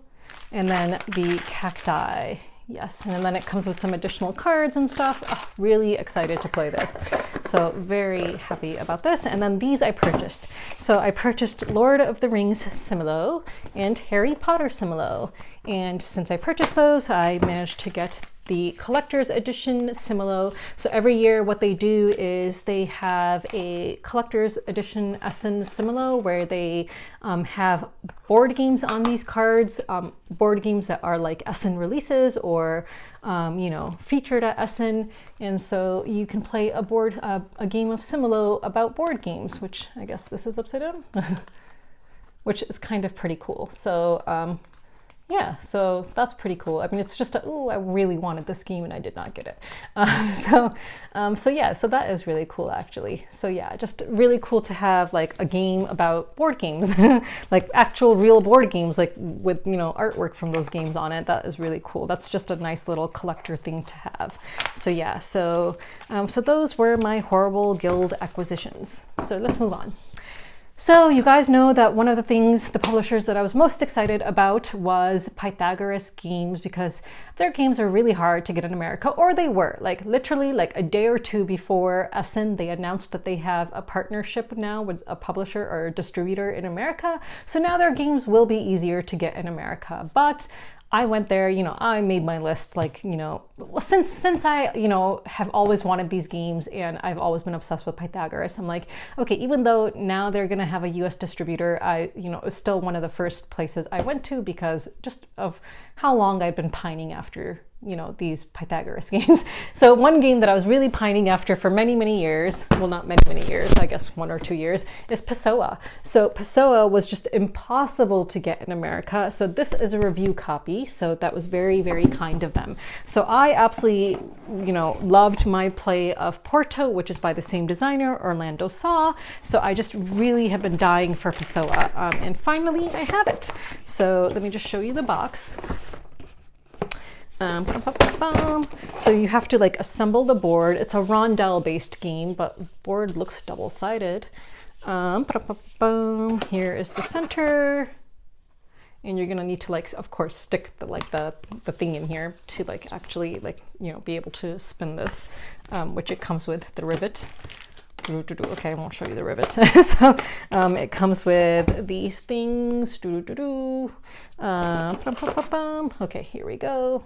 And then the cacti. Yes, and then it comes with some additional cards and stuff. Oh, really excited to play this. So very happy about this. And then these I purchased. So I purchased Lord of the Rings Similo and Harry Potter Similo. And since I purchased those, I managed to get the collector's edition Similo. So every year what they do is they have a collector's edition Essen Similo where they have board games on these cards, board games that are like Essen releases or you know, featured at Essen. And so you can play a game of Similo about board games, which I guess this is upside down, which is kind of pretty cool. So yeah, so that's pretty cool. I mean, it's just oh, I really wanted this game and I did not get it. So yeah, so that is really cool actually. So yeah, just really cool to have like a game about board games, like actual real board games, like with, you know, artwork from those games on it. That is really cool. That's just a nice little collector thing to have. So yeah, so those were my Horrible Guild acquisitions. So let's move on. So you guys know that one of the things, the publishers that I was most excited about was Pythagoras Games, because their games are really hard to get in America, or they were. Like literally like a day or two before Essen, they announced that they have a partnership now with a publisher or a distributor in America. So now their games will be easier to get in America. But I went there, you know, I made my list, like, you know, since I, you know, have always wanted these games and I've always been obsessed with Pythagoras. I'm like, okay, even though now they're going to have a US distributor, you know, it was still one of the first places I went to because just of how long I've been pining after, you know, these Pythagoras games. So one game that I was really pining after for many, many years, well, not many years, I guess 1 or 2 years, is Pessoa. So Pessoa was just impossible to get in America. So this is a review copy. So that was very, very kind of them. So I absolutely, you know, loved my play of Porto, which is by the same designer, Orlando Saw. So I just really have been dying for Pessoa. And finally I have it. So let me just show you the box. So you have to like assemble the board. It's a rondel based game, but board looks double-sided. Here is the center, and you're gonna need to like, of course, stick the thing in here to like actually like, you know, be able to spin this, which it comes with the rivet. Okay, I won't show you the rivet. So it comes with these things. Okay, here we go.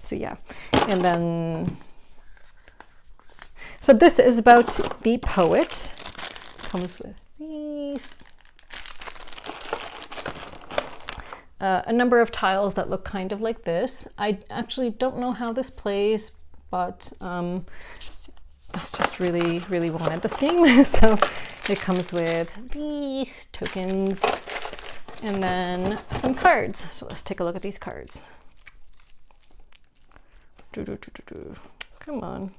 So yeah, and then, so this is about the poet. Comes with these. A number of tiles that look kind of like this. I actually don't know how this plays, but I just really, really wanted this game. So it comes with these tokens and then some cards. So let's take a look at these cards. Come on.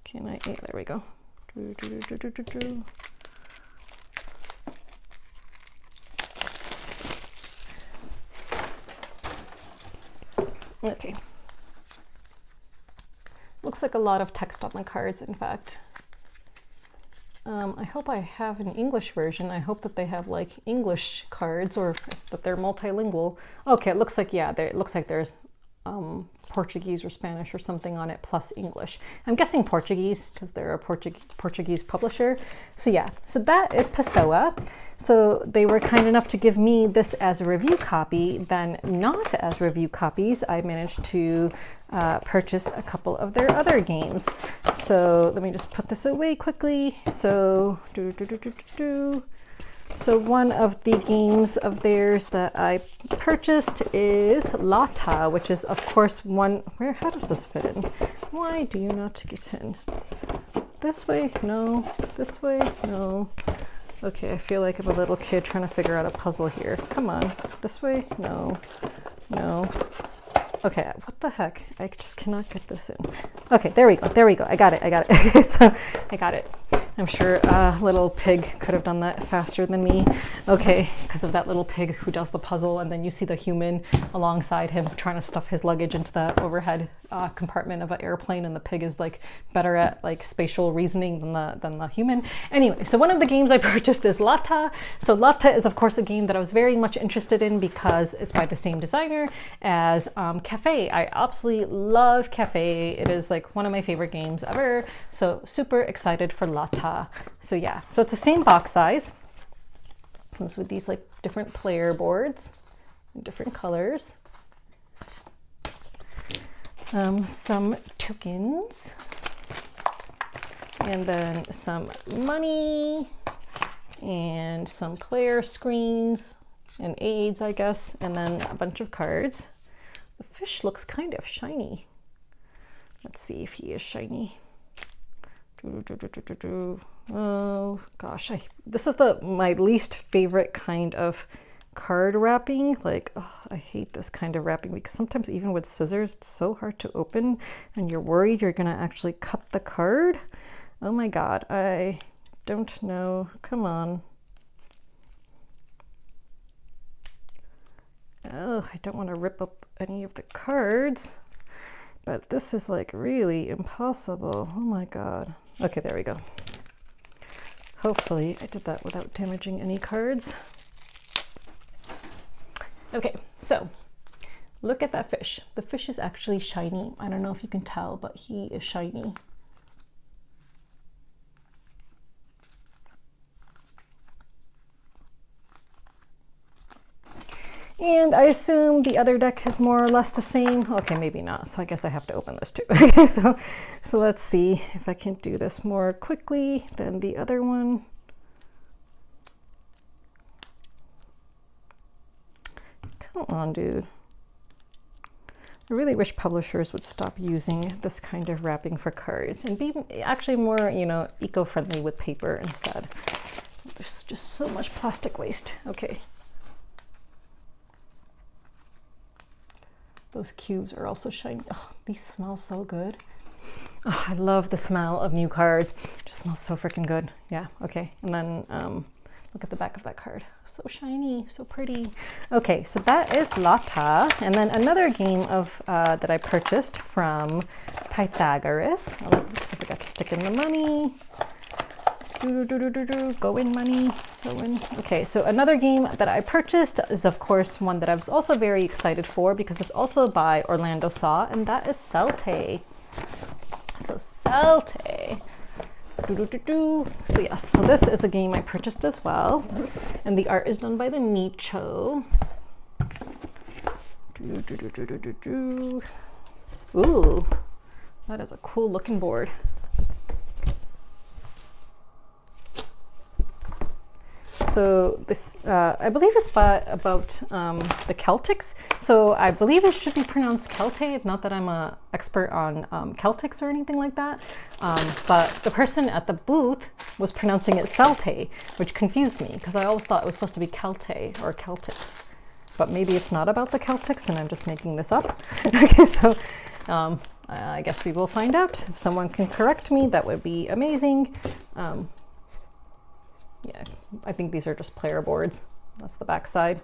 Can I? Yeah, there we go. Okay. Looks like a lot of text on the cards, in fact. I hope I have an English version. I hope that they have like English cards or that they're multilingual. Okay, it looks like, yeah, it looks like there's Portuguese or Spanish or something on it, plus English. I'm guessing Portuguese because they're a Portuguese publisher. So yeah, so that is Pessoa. So they were kind enough to give me this as a review copy. Then not as review copies, I managed to purchase a couple of their other games. So let me just put this away quickly. So So one of the games of theirs that I purchased is Lata, which is of course one, how does this fit in? Why do you not get in? This way? No. This way? No. Okay, I feel like I'm a little kid trying to figure out a puzzle here. Come on, this way? No, no. Okay, what the heck? I just cannot get this in. Okay, there we go, there we go. I got it, I got it. Okay, so I got it. I'm sure a little pig could have done that faster than me. Okay, because of that little pig who does the puzzle, and then you see the human alongside him trying to stuff his luggage into the overhead compartment of an airplane, and the pig is like better at like spatial reasoning than the human. Anyway, so one of the games I purchased is Lata. So Lata is of course a game that I was very much interested in because it's by the same designer as Cafe. I absolutely love Cafe. It is like one of my favorite games ever. So super excited for Lata. So yeah, so it's the same box size. Comes with these like different player boards in different colors. Some tokens, and then some money, and some player screens and aids, I guess, and then a bunch of cards. The fish looks kind of shiny. Let's see if he is shiny. Oh gosh, this is my least favorite kind of card wrapping. Like, oh, I hate this kind of wrapping because sometimes even with scissors it's so hard to open and you're worried you're gonna actually cut the card. Oh my god, I don't know. Come on. Oh, I don't want to rip up any of the cards, but this is like really impossible. Oh my god. Okay, there we go. Hopefully I did that without damaging any cards. Okay, so look at that fish. The fish is actually shiny. I don't know if you can tell, but he is shiny. And I assume the other deck is more or less the same. Okay, maybe not. So I guess I have to open this too. Okay, so let's see if I can do this more quickly than the other one. Come on, dude. I really wish publishers would stop using this kind of wrapping for cards and be actually more, you know, eco-friendly with paper instead. There's just so much plastic waste. Okay. Those cubes are also shiny. Oh, these smell so good. Oh, I love the smell of new cards. It just smells so freaking good. Yeah, okay. And then look at the back of that card. So shiny, so pretty. Okay, so that is Lata. And then another game of that I purchased from Pythagoras. Oops, I forgot to stick in the money. Go in, money, go in. Okay, so another game that I purchased is of course one that I was also very excited for because it's also by Orlando Saw, and that is Celtae. So Celtae. So yes, so this is a game I purchased as well, and the art is done by the Micho. Ooh, that is a cool looking board. So this, I believe it's about the Celtics. So I believe it should be pronounced Celtae. Not that I'm an expert on Celtics or anything like that. But the person at the booth was pronouncing it Celtae, which confused me because I always thought it was supposed to be Celtae or Celtics. But maybe it's not about the Celtics and I'm just making this up. Okay, so I guess we will find out. If someone can correct me, that would be amazing. Yeah, I think these are just player boards. That's the back side.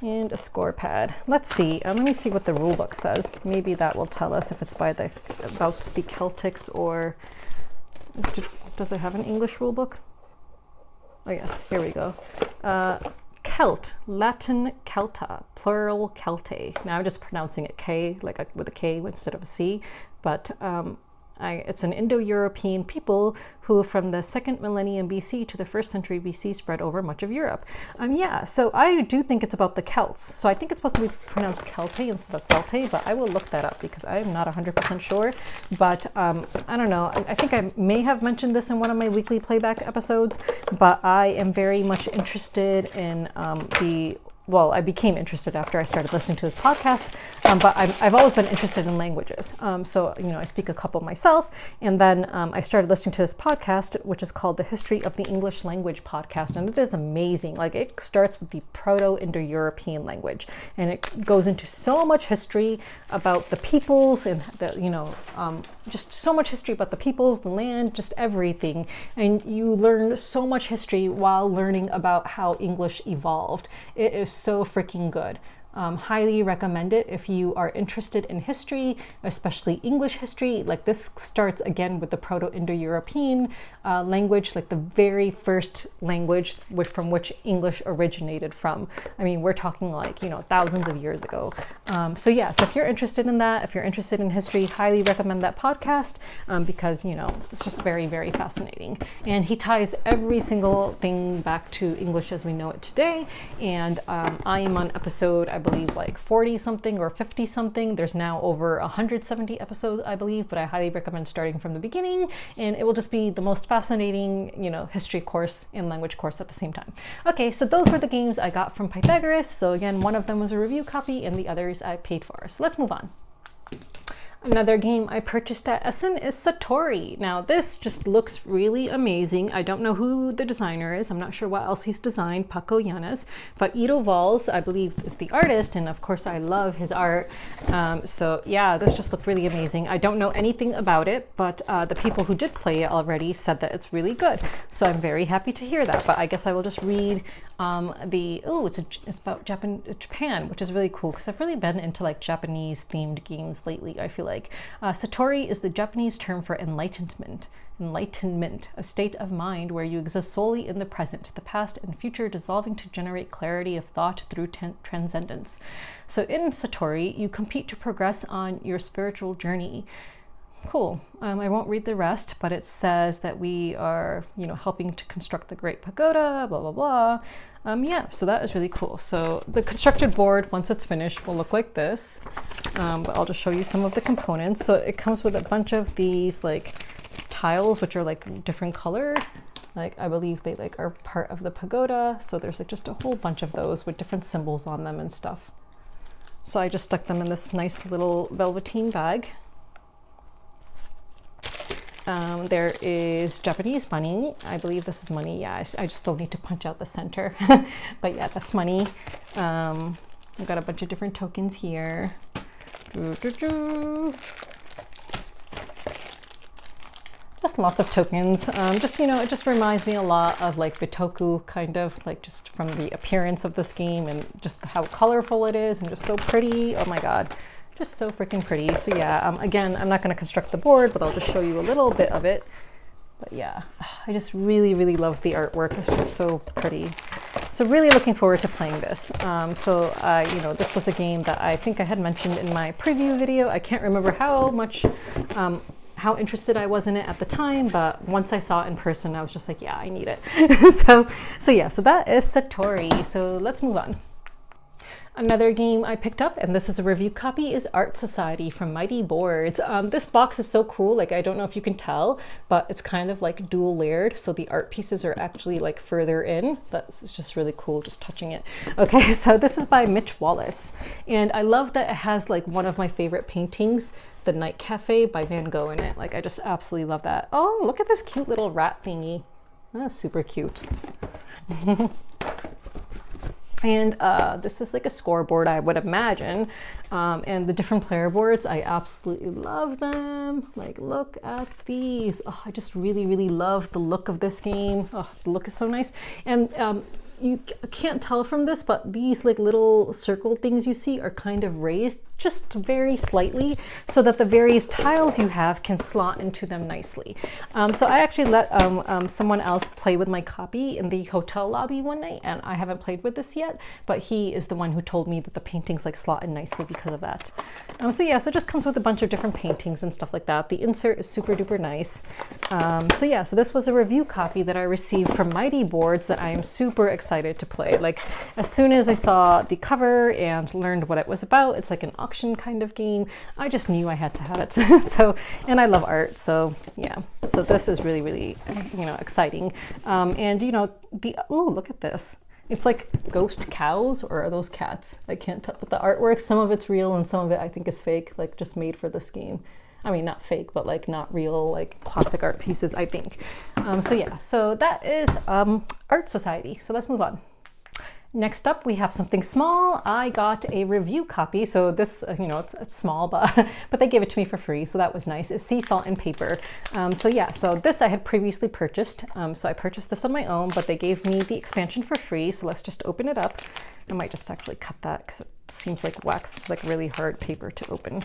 And a score pad. Let's see. Let me see what the rule book says. Maybe that will tell us if it's about the Celtics or does it have an English rule book? Oh yes, here we go. Celt, Latin Celta, plural Celtae. Now I'm just pronouncing it K, like with a K instead of a C, but it's an Indo-European people who from the 2nd millennium BC to the 1st century BC spread over much of Europe. Yeah, so I do think it's about the Celts. So I think it's supposed to be pronounced Celtae instead of Celtae, but I will look that up because I'm not 100% sure. But I don't know, I think I may have mentioned this in one of my weekly playback episodes, but I am very much interested in the well, I became interested after I started listening to his podcast, but I've always been interested in languages. So, you know, I speak a couple myself, and then I started listening to this podcast, which is called the History of the English Language Podcast, and it is amazing. Like, it starts with the Proto-Indo-European language, and it goes into so much history about the peoples and the, you know, just so much history about the peoples, the land, just everything. And you learn so much history while learning about how English evolved. It is so freaking good. Highly recommend it if you are interested in history, especially English history. Like, this starts again with the Proto-Indo-European language, like the very first language from which English originated from. I mean, we're talking like, you know, thousands of years ago. So yeah, so if you're interested in that, if you're interested in history, highly recommend that podcast because, you know, it's just very, very fascinating. And he ties every single thing back to English as we know it today. And I am on episode, I believe, like 40 something or 50 something. There's now over 170 episodes, I believe, but I highly recommend starting from the beginning, and it will just be the most fascinating, you know, history course and language course at the same time. Okay, so those were the games I got from Pythagoras. So again, one of them was a review copy and the others I paid for. So let's move on. Another game I purchased at Essen is Satori. Now, this just looks really amazing. I don't know who the designer is. I'm not sure what else he's designed, Paco Yanes, but Ido Valls, I believe, is the artist, and of course I love his art. So yeah, this just looked really amazing. I don't know anything about it, but the people who did play it already said that it's really good. So I'm very happy to hear that, but I guess I will just read it's about Japan, which is really cool because I've really been into like Japanese themed games lately, I feel like. Satori is the Japanese term for enlightenment, a state of mind where you exist solely in the present, the past and future dissolving to generate clarity of thought through transcendence. So in Satori, you compete to progress on your spiritual journey. Cool. I won't read the rest, but it says that we are, you know, helping to construct the Great Pagoda, blah, blah, blah. Yeah, so that is really cool. So the constructed board, once it's finished, will look like this. But I'll just show you some of the components. So it comes with a bunch of these like tiles, which are like different colored. Like, I believe they like are part of the pagoda. So there's like just a whole bunch of those with different symbols on them and stuff. So I just stuck them in this nice little velveteen bag. There is Japanese money. I believe this is money. Yeah, I just still need to punch out the center. But yeah, that's money. We've got a bunch of different tokens here. Just lots of tokens. Just, you know, it just reminds me a lot of like Bitoku, kind of like just from the appearance of this game and just how colorful it is and just so pretty. Oh my God. Just so freaking pretty. So yeah, again, I'm not going to construct the board, but I'll just show you a little bit of it. But yeah, I just really, really love the artwork. It's just so pretty. So really looking forward to playing this. You know, this was a game that I think I had mentioned in my preview video. I can't remember how much, how interested I was in it at the time, but once I saw it in person, I was just like, yeah, I need it. so that is Satori. So let's move on. Another game I picked up, and this is a review copy, is Art Society from Mighty Boards. This box is so cool. Like, I don't know if you can tell, but it's kind of like dual layered. So the art pieces are actually like further in. That's just really cool just touching it. Okay, so this is by Mitch Wallace. And I love that it has like one of my favorite paintings, The Night Cafe by Van Gogh in it. Like, I just absolutely love that. Oh, look at this cute little rat thingy. That's super cute. And this is like a scoreboard, I would imagine. And the different player boards, I absolutely love them. Like, look at these. Oh, I just really, really love the look of this game. Oh, the look is so nice. And you can't tell from this, but these like little circle things you see are kind of raised just very slightly so that the various tiles you have can slot into them nicely. So I actually let someone else play with my copy in the hotel lobby one night, and I haven't played with this yet, but he is the one who told me that the paintings like slot in nicely because of that. So yeah, so it just comes with a bunch of different paintings and stuff like that. The insert is super duper nice. So yeah, so this was a review copy that I received from Mighty Boards that I am super excited to play. Like, as soon as I saw the cover and learned what it was about, it's like an auction kind of game, I just knew I had to have it. So, and I love art, so yeah, so this is really, really, you know, exciting. And you know, ooh, look at this. It's like ghost cows, or are those cats? I can't tell. But the artwork, some of it's real and some of it I think is fake, like just made for this game. I mean, not fake, but like not real, like classic art pieces, I think. So yeah, so that is Art Society. So let's move on. Next up, we have something small. I got a review copy. So this, you know, it's small, but but they gave it to me for free, so that was nice. It's Sea Salt and Paper. So yeah, so this I had previously purchased. So I purchased this on my own, but they gave me the expansion for free. So let's just open it up. I might just actually cut that because it seems like wax, like really hard paper to open.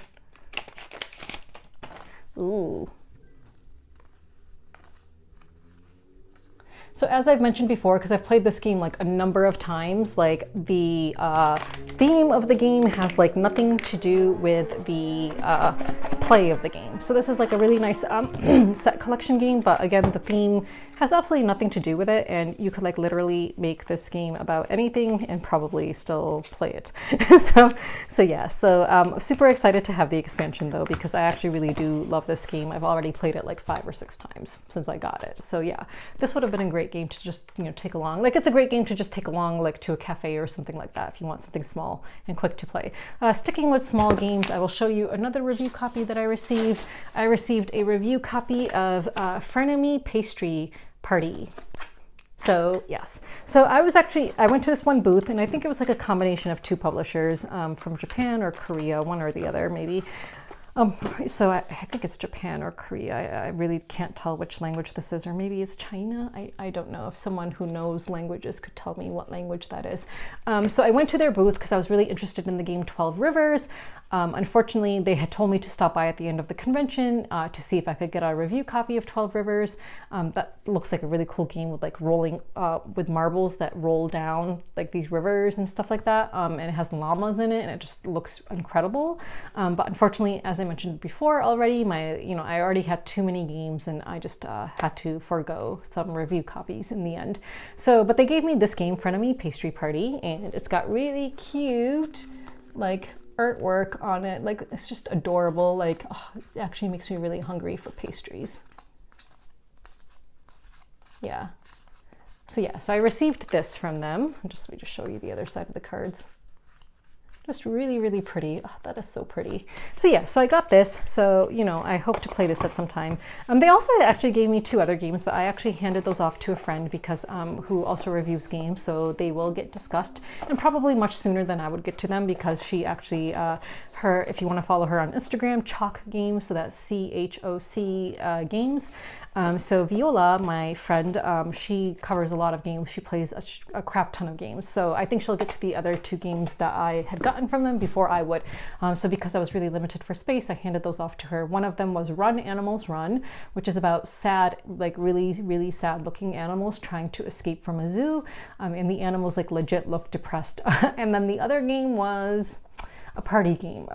Ooh. So as I've mentioned before, because I've played this game like a number of times, like the theme of the game has like nothing to do with the play of the game. So this is like a really nice set collection game, but again, the theme has absolutely nothing to do with it, and you could like literally make this game about anything and probably still play it. so yeah, so super excited to have the expansion though, because I actually really do love this game. I've already played it like 5 or 6 times since I got it. So yeah, this would have been a great game to just, you know, take along. Like it's a great game to just take along like to a cafe or something like that if you want something small and quick to play. Sticking with small games, I will show you another review copy that I received. I received a review copy of Frenemy Pastry Party. So yes, so I went to this one booth, and I think it was like a combination of 2 publishers from Japan or Korea, one or the other maybe. So I think it's Japan or Korea. I really can't tell which language this is, or maybe it's China. I don't know. If someone who knows languages could tell me what language that is. So I went to their booth because I was really interested in the game 12 Rivers. Unfortunately, they had told me to stop by at the end of the convention to see if I could get a review copy of 12 Rivers. That looks like a really cool game with like rolling with marbles that roll down like these rivers and stuff like that. And it has llamas in it, and it just looks incredible. But unfortunately, as I mentioned before already, I already had too many games, and I just had to forego some review copies in the end. So, but they gave me this game, Frenemy Pastry Party, and it's got really cute like artwork on it. Like it's just adorable. Like it actually makes me really hungry for pastries. Yeah. So yeah, so I received this from them. Let me just show you the other side of the cards. Just really, really pretty. Oh, that is so pretty. So yeah, so I got this. So, you know, I hope to play this at some time. They also actually gave me 2 other games, but I actually handed those off to a friend because who also reviews games. So they will get discussed, and probably much sooner than I would get to them, because she actually, if you want to follow her on Instagram, JokkMokk Games, so that's CHOC Games. So Viola, my friend, she covers a lot of games. She plays a crap ton of games. So I think she'll get to the other 2 games that I had gotten from them before I would. So because I was really limited for space, I handed those off to her. One of them was Run Animals Run, which is about sad, like really, really sad looking animals trying to escape from a zoo. And the animals like legit look depressed. And then the other game was a party game.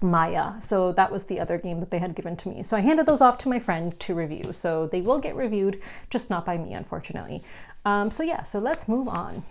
Maya. So that was the other game that they had given to me. So I handed those off to my friend to review. So they will get reviewed, just not by me, unfortunately. So yeah, so let's move on.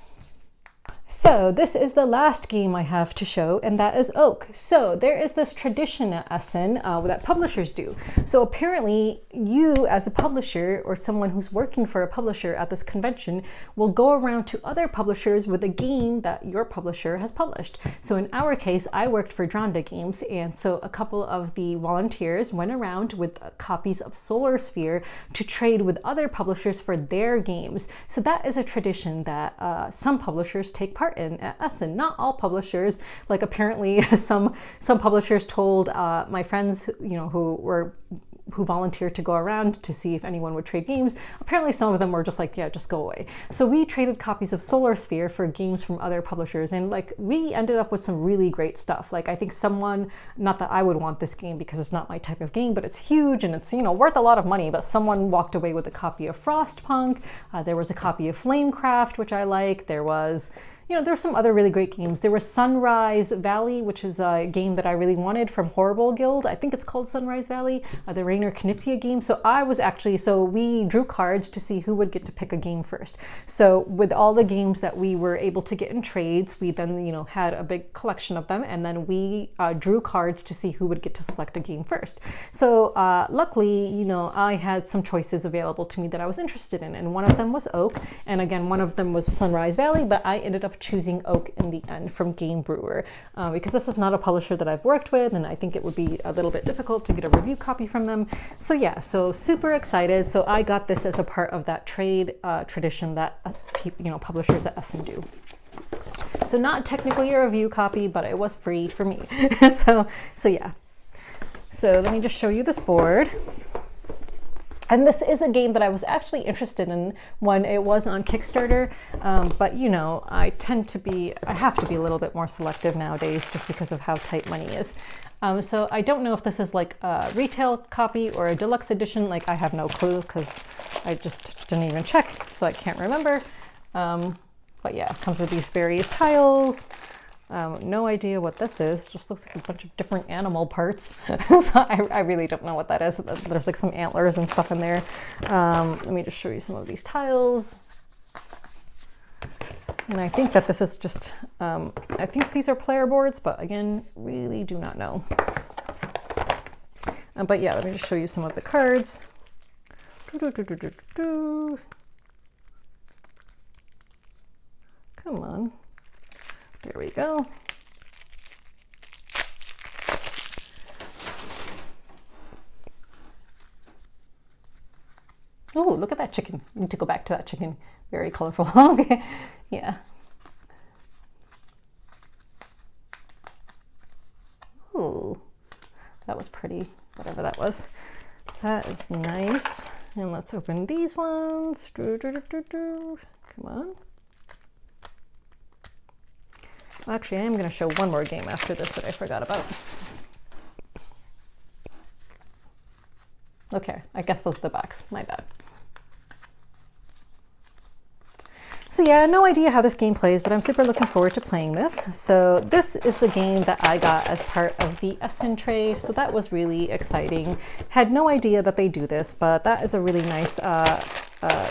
So this is the last game I have to show, and that is Oak. So there is this tradition at Essen that publishers do. So apparently you as a publisher or someone who's working for a publisher at this convention will go around to other publishers with a game that your publisher has published. So in our case, I worked for Dronda Games, and so a couple of the volunteers went around with copies of Solar Sphere to trade with other publishers for their games. So that is a tradition that some publishers take part in at Essen. Not all publishers. Like apparently some publishers told my friends, you know, who volunteered to go around to see if anyone would trade games. Apparently some of them were just like, yeah, just go away. So we traded copies of Solar Sphere for games from other publishers, and like we ended up with some really great stuff. Like I think someone, not that I would want this game because it's not my type of game, but it's huge and it's, you know, worth a lot of money, but someone walked away with a copy of Frostpunk. There was a copy of Flamecraft, which I like. There was, you know, there were some other really great games. There was Sunrise Valley, which is a game that I really wanted from Horrible Guild. I think it's called Sunrise Valley, the Rainer Knizia game. So we drew cards to see who would get to pick a game first. So with all the games that we were able to get in trades, we then, you know, had a big collection of them, and then we drew cards to see who would get to select a game first. So luckily, you know, I had some choices available to me that I was interested in, and one of them was Oak, and again, one of them was Sunrise Valley, but I ended up choosing Oak in the end from Game Brewer because this is not a publisher that I've worked with, and I think it would be a little bit difficult to get a review copy from them. So yeah, so super excited. So I got this as a part of that trade tradition that you know, publishers at Essen do. So not technically a review copy, but it was free for me. so yeah. So let me just show you this board. And this is a game that I was actually interested in when it was on Kickstarter, but you know, I have to be a little bit more selective nowadays just because of how tight money is. So I don't know if this is like a retail copy or a deluxe edition. Like, I have no clue because I just didn't even check, so I can't remember. But yeah, it comes with these various tiles. No idea what this is. It just looks like a bunch of different animal parts. So I really don't know what that is. There's like some antlers and stuff in there. Let me just show you some of these tiles. And I think that this is just, I think these are player boards, but again, really do not know. But yeah, let me just show you some of the cards. Come on. There we go. Oh, look at that chicken. I need to go back to that chicken. Very colorful. Okay, yeah. Ooh, that was pretty, whatever that was. That is nice. And let's open these ones. Come on. Actually, I am going to show one more game after this that I forgot about. Okay, I guess those are the backs. My bad. So yeah, no idea how this game plays, but I'm super looking forward to playing this. So this is the game that I got as part of the Essen trade, so that was really exciting. Had no idea that they do this, but that is a really nice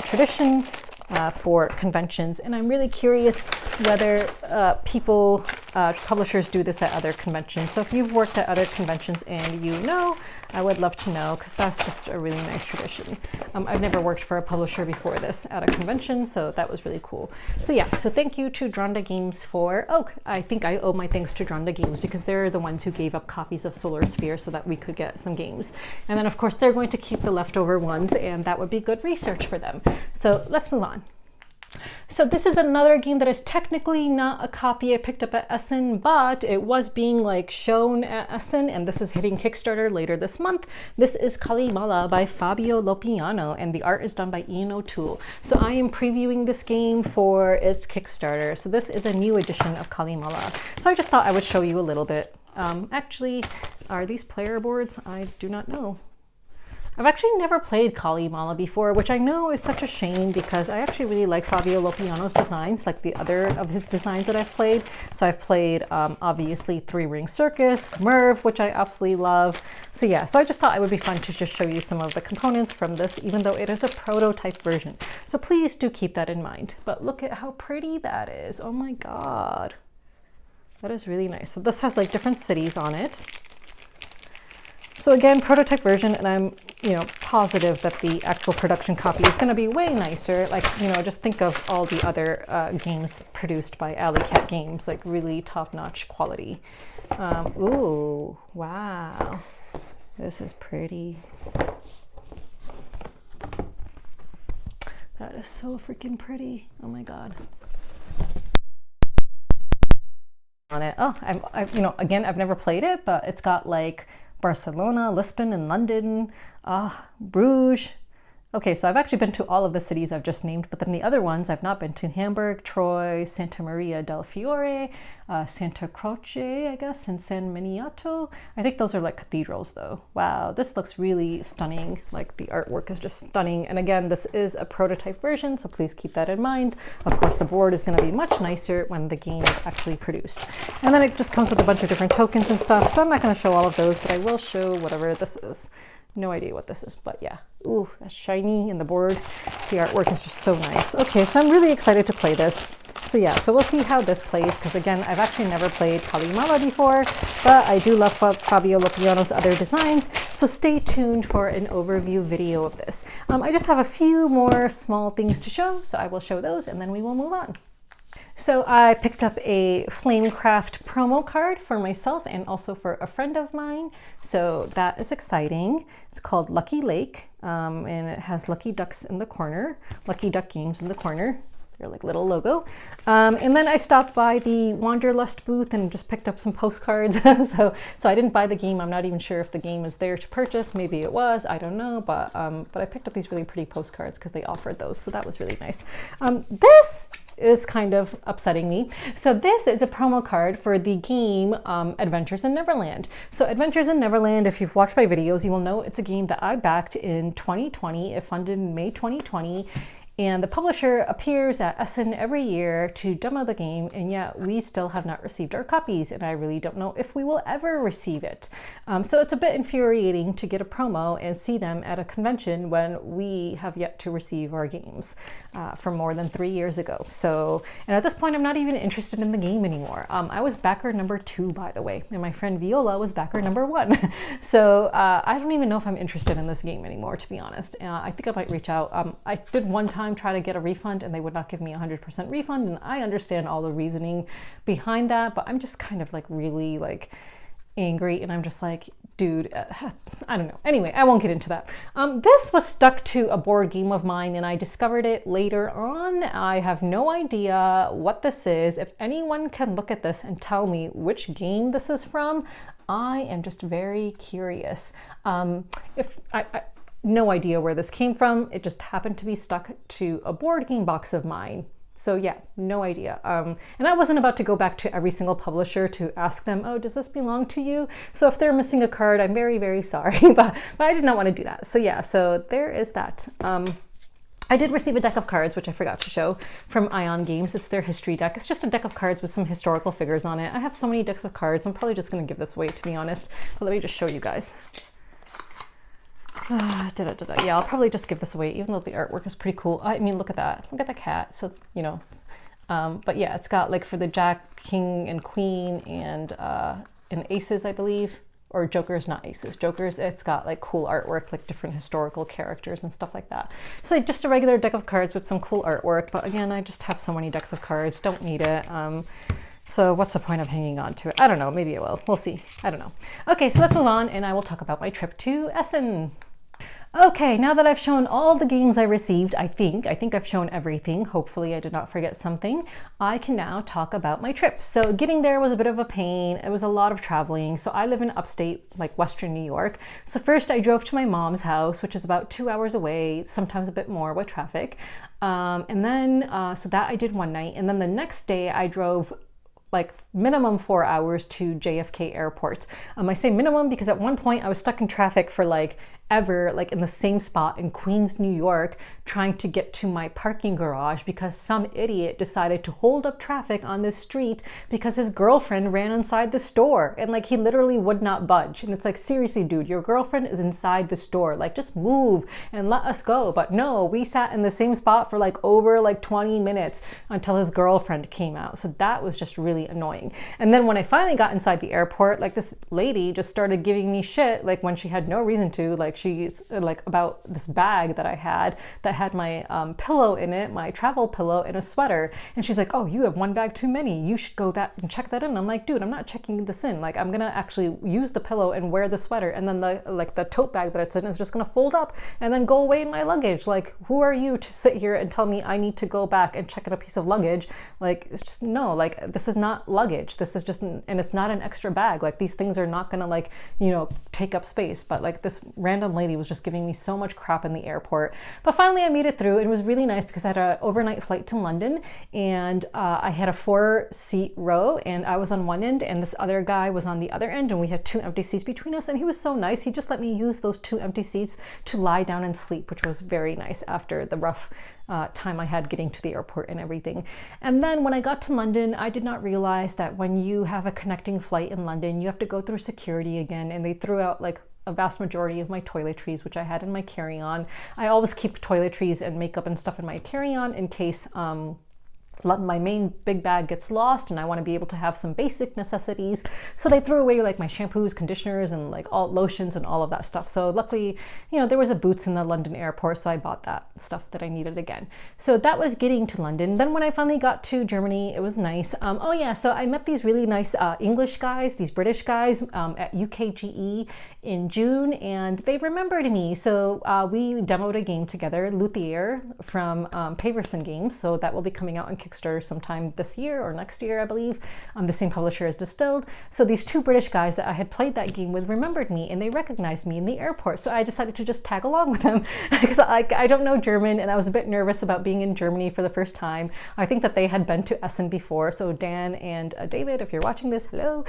tradition for conventions, and I'm really curious whether publishers do this at other conventions. So if you've worked at other conventions and you know, I would love to know, because that's just a really nice tradition. I've never worked for a publisher before this at a convention, so that was really cool. So yeah, so thank you to Dronda Games for Oak. I think I owe my thanks to Dronda Games because they're the ones who gave up copies of Solar Sphere so that we could get some games. And then of course they're going to keep the leftover ones, and that would be good research for them. So let's move on. So this is another game that is technically not a copy I picked up at Essen, but it was being like shown at Essen, and this is hitting Kickstarter later this month. This is Calimala by Fabio Lopiano, and the art is done by Ian O'Toole. So I am previewing this game for its Kickstarter. So this is a new edition of Calimala. So I just thought I would show you a little bit. Actually, are these player boards? I do not know. I've actually never played Calimala before, which I know is such a shame because I actually really like Fabio Lopiano's designs, like the other of his designs that I've played. So I've played, obviously, Three Ring Circus, Merv, which I absolutely love. So yeah, so I just thought it would be fun to just show you some of the components from this, even though it is a prototype version. So please do keep that in mind. But look at how pretty that is. Oh my God. That is really nice. So this has like different cities on it. So again, prototype version, and I'm, positive that the actual production copy is going to be way nicer. Like, just think of all the other games produced by Alley Cat Games, like really top-notch quality. Ooh, wow. This is pretty. That is so freaking pretty. Oh my God. On it. Oh, again, I've never played it, but it's got like Barcelona, Lisbon, and London, Bruges, Okay, so I've actually been to all of the cities I've just named, but then the other ones I've not been to: Hamburg, Troy, Santa Maria del Fiore, Santa Croce, I guess, and San Miniato. I think those are like cathedrals though. Wow, this looks really stunning. Like the artwork is just stunning. And again, this is a prototype version, so please keep that in mind. Of course, the board is gonna be much nicer when the game is actually produced. And then it just comes with a bunch of different tokens and stuff, so I'm not gonna show all of those, but I will show whatever this is. No idea what this is, but yeah. Ooh, that's shiny, and the board, the artwork is just so nice. Okay, so I'm really excited to play this. So yeah, so we'll see how this plays, because again, I've actually never played Calimala before, but I do love Fabio Lopiano's other designs, so stay tuned for an overview video of this. I just have a few more small things to show, so I will show those, and then we will move on. So I picked up a Flamecraft promo card for myself and also for a friend of mine. So that is exciting. It's called Lucky Lake, and it has Lucky Ducks in the corner, Lucky Duck Games in the corner. Their like little logo. And then I stopped by the Wanderlust booth and just picked up some postcards. so I didn't buy the game. I'm not even sure if the game is there to purchase. Maybe it was, I don't know. But I picked up these really pretty postcards because they offered those. So that was really nice. This is kind of upsetting me. So this is a promo card for the game Adventures in Neverland. So Adventures in Neverland, if you've watched my videos, you will know it's a game that I backed in 2020. It funded in May 2020. And the publisher appears at Essen every year to demo the game, and yet we still have not received our copies, and I really don't know if we will ever receive it. So it's a bit infuriating to get a promo and see them at a convention when we have yet to receive our games from more than 3 years ago. So, and at this point, I'm not even interested in the game anymore. I was backer number 2, by the way, and my friend Viola was backer number 1. So I don't even know if I'm interested in this game anymore, to be honest. I think I might reach out. I did one time try to get a refund and they would not give me 100% refund, and I understand all the reasoning behind that, but I'm just kind of like really like angry, and I'm just like, dude, I don't know. Anyway, I won't get into that. This was stuck to a board game of mine and I discovered it later on. I have no idea what this is. If anyone can look at this and tell me which game this is from, I am just very curious. No idea where this came from. It just happened to be stuck to a board game box of mine. So yeah, no idea. And I wasn't about to go back to every single publisher to ask them, oh, does this belong to you? So if they're missing a card, I'm very, very sorry, but I did not want to do that. So yeah, so there is that. I did receive a deck of cards, which I forgot to show, from Ion Games. It's their history deck. It's just a deck of cards with some historical figures on it. I have so many decks of cards. I'm probably just going to give this away, to be honest. But let me just show you guys. Yeah, I'll probably just give this away, even though the artwork is pretty cool. I mean, look at that. Look at the cat. So, you know, but yeah, it's got like for the Jack, King, and Queen, and aces, I believe. Or Jokers, not aces. Jokers, it's got like cool artwork, like different historical characters and stuff like that. So just a regular deck of cards with some cool artwork. But again, I just have so many decks of cards. Don't need it. So what's the point of hanging on to it? I don't know. Maybe it will. We'll see. I don't know. Okay, so let's move on and I will talk about my trip to Essen. Okay, now that I've shown all the games I received, I think I've shown everything. Hopefully I did not forget something. I can now talk about my trip. So getting there was a bit of a pain. It was a lot of traveling. So I live in upstate, like Western New York. So first I drove to my mom's house, which is about 2 hours away, sometimes a bit more with traffic. And then, so that I did one night. And then the next day I drove like minimum 4 hours to JFK Airport. I say minimum because at one point I was stuck in traffic for like ever, like in the same spot in Queens, New York, trying to get to my parking garage because some idiot decided to hold up traffic on this street because his girlfriend ran inside the store, and like he literally would not budge. And it's like, seriously, dude, your girlfriend is inside the store, like just move and let us go. But no, we sat in the same spot for like over like 20 minutes until his girlfriend came out. So that was just really annoying. And then when I finally got inside the airport, like this lady just started giving me shit, like when she had no reason to, like she's like about this bag that I had that had my pillow in it, my travel pillow, and a sweater. And she's like, oh, you have one bag too many. You should go that and check that in. I'm like, dude, I'm not checking this in. Like, I'm gonna actually use the pillow and wear the sweater, and then the tote bag that it's in is just gonna fold up and then go away in my luggage. Like, who are you to sit here and tell me I need to go back and check in a piece of luggage? Like, it's just no. Like, this is not luggage. This is just, and it's not an extra bag. Like, these things are not gonna, like, you know, take up space. But like this random random lady was just giving me so much crap in the airport. But finally I made it through. It was really nice because I had an overnight flight to London, and I had a 4-seat row, and I was on one end and this other guy was on the other end, and we had 2 empty seats between us, and he was so nice. He just let me use those 2 empty seats to lie down and sleep, which was very nice after the rough time I had getting to the airport and everything. And then when I got to London, I did not realize that when you have a connecting flight in London, you have to go through security again, and they threw out like a vast majority of my toiletries, which I had in my carry-on. I always keep toiletries and makeup and stuff in my carry-on in case my main big bag gets lost and I want to be able to have some basic necessities. So they threw away like my shampoos, conditioners, and like all lotions and all of that stuff. So luckily, you know, there was a Boots in the London airport, so I bought that stuff that I needed again. So that was getting to London. Then when I finally got to Germany, it was nice. Oh yeah, so I met these really nice English guys, these British guys at UKGE in June, and they remembered me. So we demoed a game together, Luthier from Paverson Games. So that will be coming out on Kickstarter sometime this year or next year, I believe. The same publisher as Distilled. So these 2 British guys that I had played that game with remembered me, and they recognized me in the airport. So I decided to just tag along with them because I don't know German, and I was a bit nervous about being in Germany for the first time. I think that they had been to Essen before. So Dan and David, if you're watching this, hello.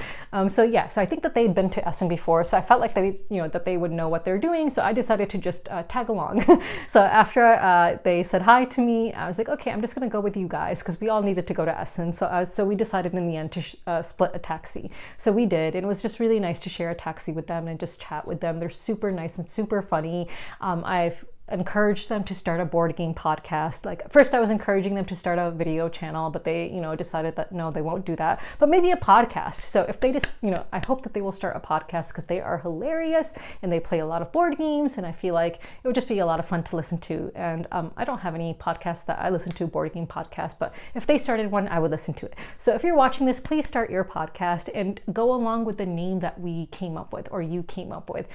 So yeah, so I think that they'd been to Essen before. So I felt like that they would know what they're doing. So I decided to just tag along. So after they said hi to me, I was like, okay, I'm just gonna go with you guys because we all needed to go to Essen. So we decided in the end to split a taxi. So we did, and it was just really nice to share a taxi with them and just chat with them. They're super nice and super funny. I've encouraged them to start a board game podcast. Like first I was encouraging them to start a video channel, but they, decided that no, they won't do that, but maybe a podcast. So if they just, I hope that they will start a podcast because they are hilarious and they play a lot of board games, and I feel like it would just be a lot of fun to listen to. And I don't have any podcasts that I listen to, board game podcasts, but if they started one, I would listen to it. So if you're watching this, please start your podcast and go along with the name that we came up with or you came up with,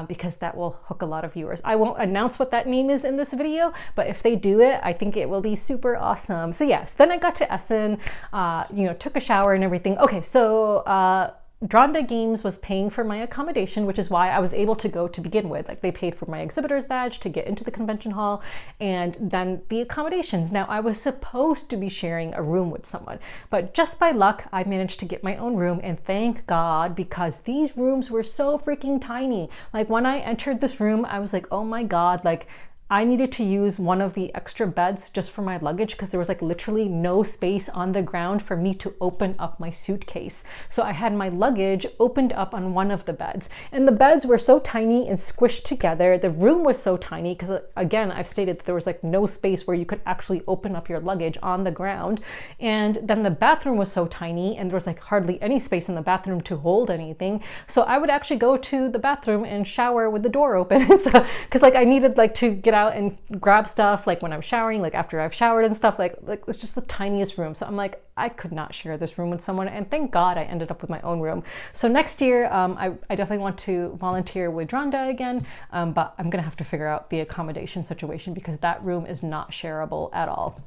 because that will hook a lot of viewers. I won't announce what that name is in this video, but if they do it, I think it will be super awesome. So yes, then I got to Essen, took a shower and everything. Okay, so Dronda Games was paying for my accommodation, which is why I was able to go to begin with. Like they paid for my exhibitor's badge to get into the convention hall, and then the accommodations. Now I was supposed to be sharing a room with someone, but just by luck, I managed to get my own room, and thank God, because these rooms were so freaking tiny. Like when I entered this room, I was like, oh my God, like I needed to use one of the extra beds just for my luggage because there was like literally no space on the ground for me to open up my suitcase. So I had my luggage opened up on one of the beds, and the beds were so tiny and squished together. The room was so tiny because, again, I've stated that there was like no space where you could actually open up your luggage on the ground. And then the bathroom was so tiny, and there was like hardly any space in the bathroom to hold anything. So I would actually go to the bathroom and shower with the door open. So because like I needed like to get out and grab stuff like when I'm showering, like after I've showered and stuff, like it was just the tiniest room. So I'm like, I could not share this room with someone, and thank God I ended up with my own room. So next year, I definitely want to volunteer with Dronda again, but I'm gonna have to figure out the accommodation situation because that room is not shareable at all.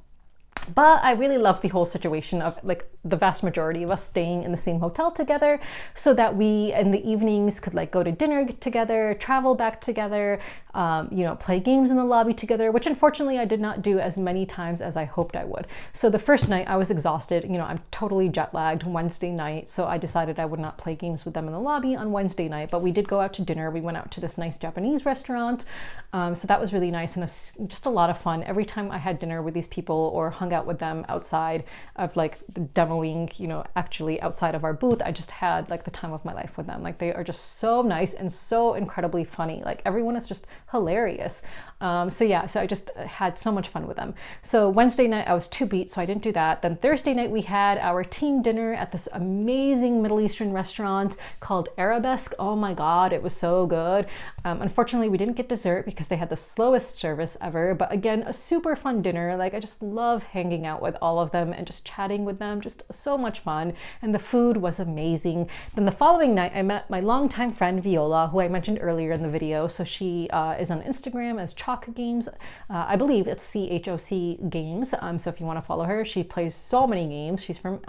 But I really love the whole situation of like the vast majority of us staying in the same hotel together so that we in the evenings could like go to dinner together, travel back together, play games in the lobby together, which unfortunately I did not do as many times as I hoped I would. So the first night I was exhausted, I'm totally jet lagged Wednesday night. So I decided I would not play games with them in the lobby on Wednesday night, but we did go out to dinner. We went out to this nice Japanese restaurant. So that was really nice and just a lot of fun. Every time I had dinner with these people or hung out with them outside of like the demoing, actually outside of our booth, I just had like the time of my life with them. Like they are just so nice and so incredibly funny. Like everyone is just hilarious. So I just had so much fun with them. So Wednesday night I was too beat, so I didn't do that. Then Thursday night we had our team dinner at this amazing Middle Eastern restaurant called Arabesque. Oh my God, it was so good. Unfortunately, we didn't get dessert because they had the slowest service ever, but again, a super fun dinner. Like I just love hanging out with all of them and just chatting with them, just so much fun. And the food was amazing. Then the following night, I met my longtime friend Viola, who I mentioned earlier in the video. So she is on Instagram as Chalk Games. I believe it's CHOC Games. So if you want to follow her, she plays so many games. She's from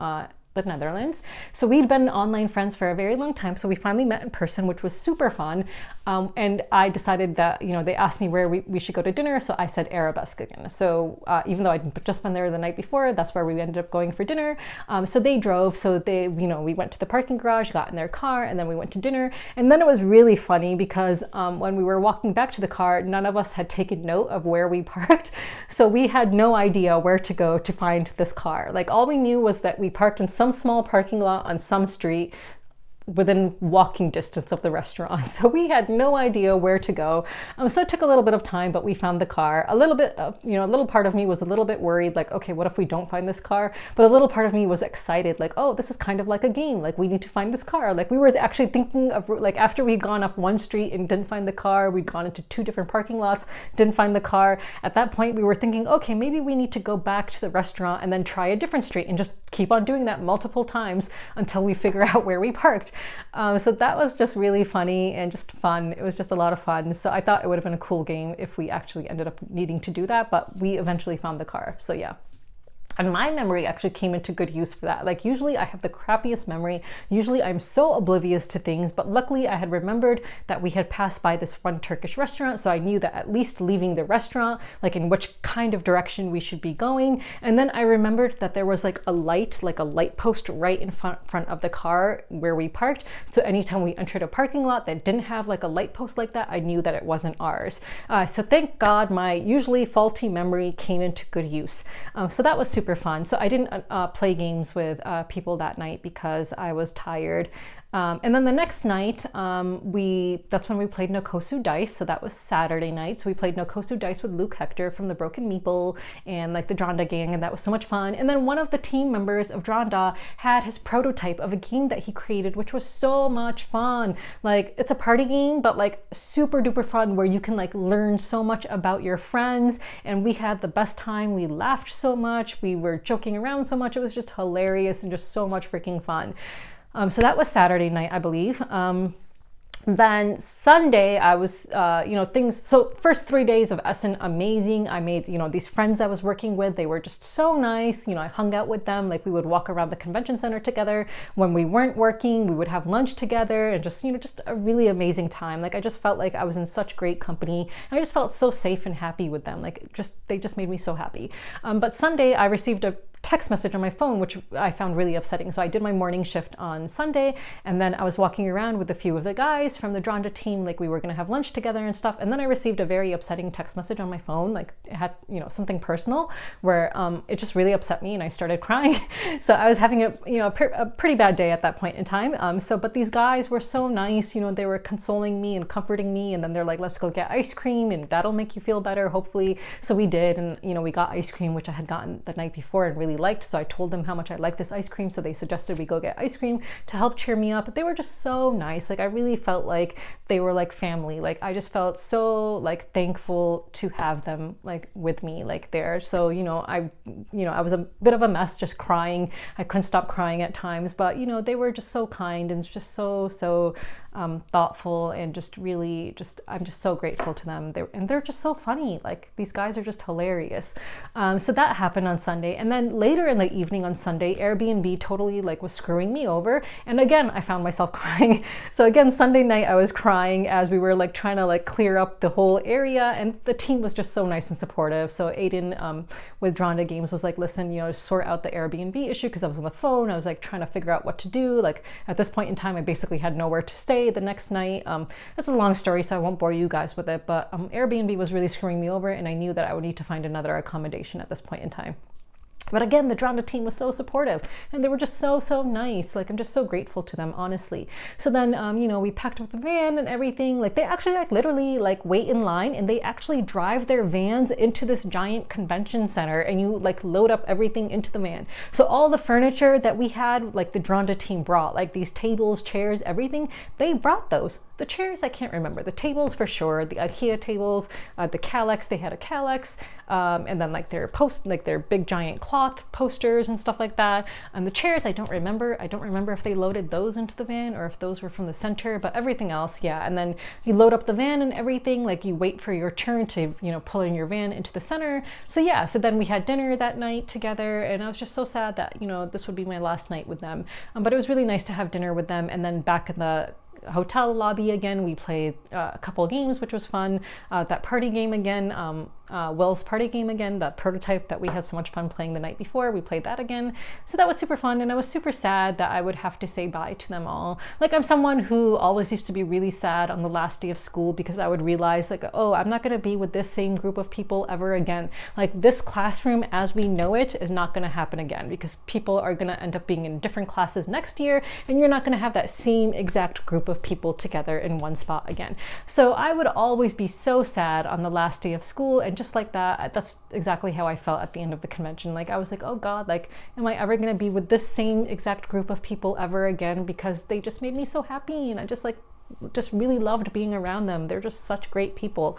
the Netherlands. So we'd been online friends for a very long time. So we finally met in person, which was super fun. And I decided that, they asked me where we should go to dinner. So I said Arabesque again. So even though I'd just been there the night before, that's where we ended up going for dinner. So they drove. So we went to the parking garage, got in their car, and then we went to dinner. And then it was really funny because when we were walking back to the car, none of us had taken note of where we parked. So we had no idea where to go to find this car. Like all we knew was that we parked in some small parking lot on some street within walking distance of the restaurant. So we had no idea where to go. So it took a little bit of time, but we found the car. A little bit, a little part of me was a little bit worried, like, okay, what if we don't find this car? But a little part of me was excited, like, oh, this is kind of like a game. Like we need to find this car. Like we were actually thinking of, like, after we'd gone up one street and didn't find the car, we'd gone into 2 different parking lots, didn't find the car. At that point, we were thinking, okay, maybe we need to go back to the restaurant and then try a different street and just keep on doing that multiple times until we figure out where we parked. So that was just really funny and just fun. It was just a lot of fun. So I thought it would have been a cool game if we actually ended up needing to do that, but we eventually found the car. So yeah. And my memory actually came into good use for that. Like usually I have the crappiest memory. Usually I'm so oblivious to things, but luckily I had remembered that we had passed by this one Turkish restaurant. So I knew that at least leaving the restaurant, like in which kind of direction we should be going. And then I remembered that there was like a light post right in front of the car where we parked. So anytime we entered a parking lot that didn't have like a light post like that, I knew that it wasn't ours. So thank God my usually faulty memory came into good use. So that was super fun. So I didn't play games with people that night because I was tired. And then the next night, that's when we played Nokosu Dice. So that was Saturday night. So we played Nokosu Dice with Luke Hector from the Broken Meeple and like the Dronda gang, and that was so much fun. And then one of the team members of Dronda had his prototype of a game that he created, which was so much fun. Like it's a party game, but like super duper fun where you can like learn so much about your friends. And we had the best time. We laughed so much. We were joking around so much. It was just hilarious and just so much freaking fun. So that was Saturday night, I believe. Then Sunday, I was, so first 3 days of Essen, amazing. I made, these friends I was working with, they were just so nice. I hung out with them. Like we would walk around the convention center together. When we weren't working, we would have lunch together and just, just a really amazing time. Like I just felt like I was in such great company. And I just felt so safe and happy with them. Like they just made me so happy. But Sunday, I received a text message on my phone, which I found really upsetting. So I did my morning shift on Sunday, and then I was walking around with a few of the guys from the Dronda team, like we were gonna have lunch together and stuff. And then I received a very upsetting text message on my phone, like it had, something personal where it just really upset me and I started crying. So I was having a pretty bad day at that point in time. But these guys were so nice, they were consoling me and comforting me. And then they're like, let's go get ice cream and that'll make you feel better, hopefully. So we did. And, we got ice cream, which I had gotten the night before and really liked. So I told them how much I liked this ice cream. So they suggested we go get ice cream to help cheer me up. But they were just so nice. Like I really felt like they were like family. Like I just felt so like thankful to have them like with me like there. So, I was a bit of a mess just crying. I couldn't stop crying at times, but they were just so kind and just so thoughtful and just really I'm just so grateful to them. They're just so funny. Like these guys are just hilarious. So that happened on Sunday. And then later in the evening on Sunday, Airbnb totally like was screwing me over. And again, I found myself crying. So again, Sunday night, I was crying as we were like trying to like clear up the whole area. And the team was just so nice and supportive. So Aiden with Dronda Games was like, listen, sort out the Airbnb issue, because I was on the phone. I was like trying to figure out what to do. Like at this point in time, I basically had nowhere to stay the next night. It's a long story, so I won't bore you guys with it, but Airbnb was really screwing me over, and I knew that I would need to find another accommodation at this point in time. But again, the Dronda team was so supportive and they were just so nice. Like I'm just so grateful to them, honestly. So then, we packed up the van and everything. Like they actually like literally like wait in line and they actually drive their vans into this giant convention center and you like load up everything into the van. So all the furniture that we had, like the Dronda team brought, like these tables, chairs, everything, they brought those. The chairs, I can't remember. The tables for sure, the IKEA tables, the Calyx, they had a Calyx, and then like their big giant cloth posters and stuff like that. The chairs, I don't remember. I don't remember if they loaded those into the van or if those were from the center, but everything else, yeah. And then you load up the van and everything, like you wait for your turn to, you know, pull in your van into the center. So yeah, so then we had dinner that night together, and I was just so sad that, you know, this would be my last night with them. But it was really nice to have dinner with them, and then back in the hotel lobby again, we played a couple of games, which was fun. That party game again, Will's party game again, that prototype that we had so much fun playing the night before, we played that again. So that was super fun, and I was super sad that I would have to say bye to them all. Like, I'm someone who always used to be really sad on the last day of school because I would realize like, oh, I'm not going to be with this same group of people ever again. Like, this classroom as we know it is not going to happen again because people are going to end up being in different classes next year, and you're not going to have that same exact group of people together in one spot again. So I would always be so sad on the last day of school, and just like that, that's exactly how I felt at the end of the convention. Like, I was like, oh God, like, am I ever going to be with this same exact group of people ever again, because they just made me so happy, and I just really loved being around them. They're just such great people.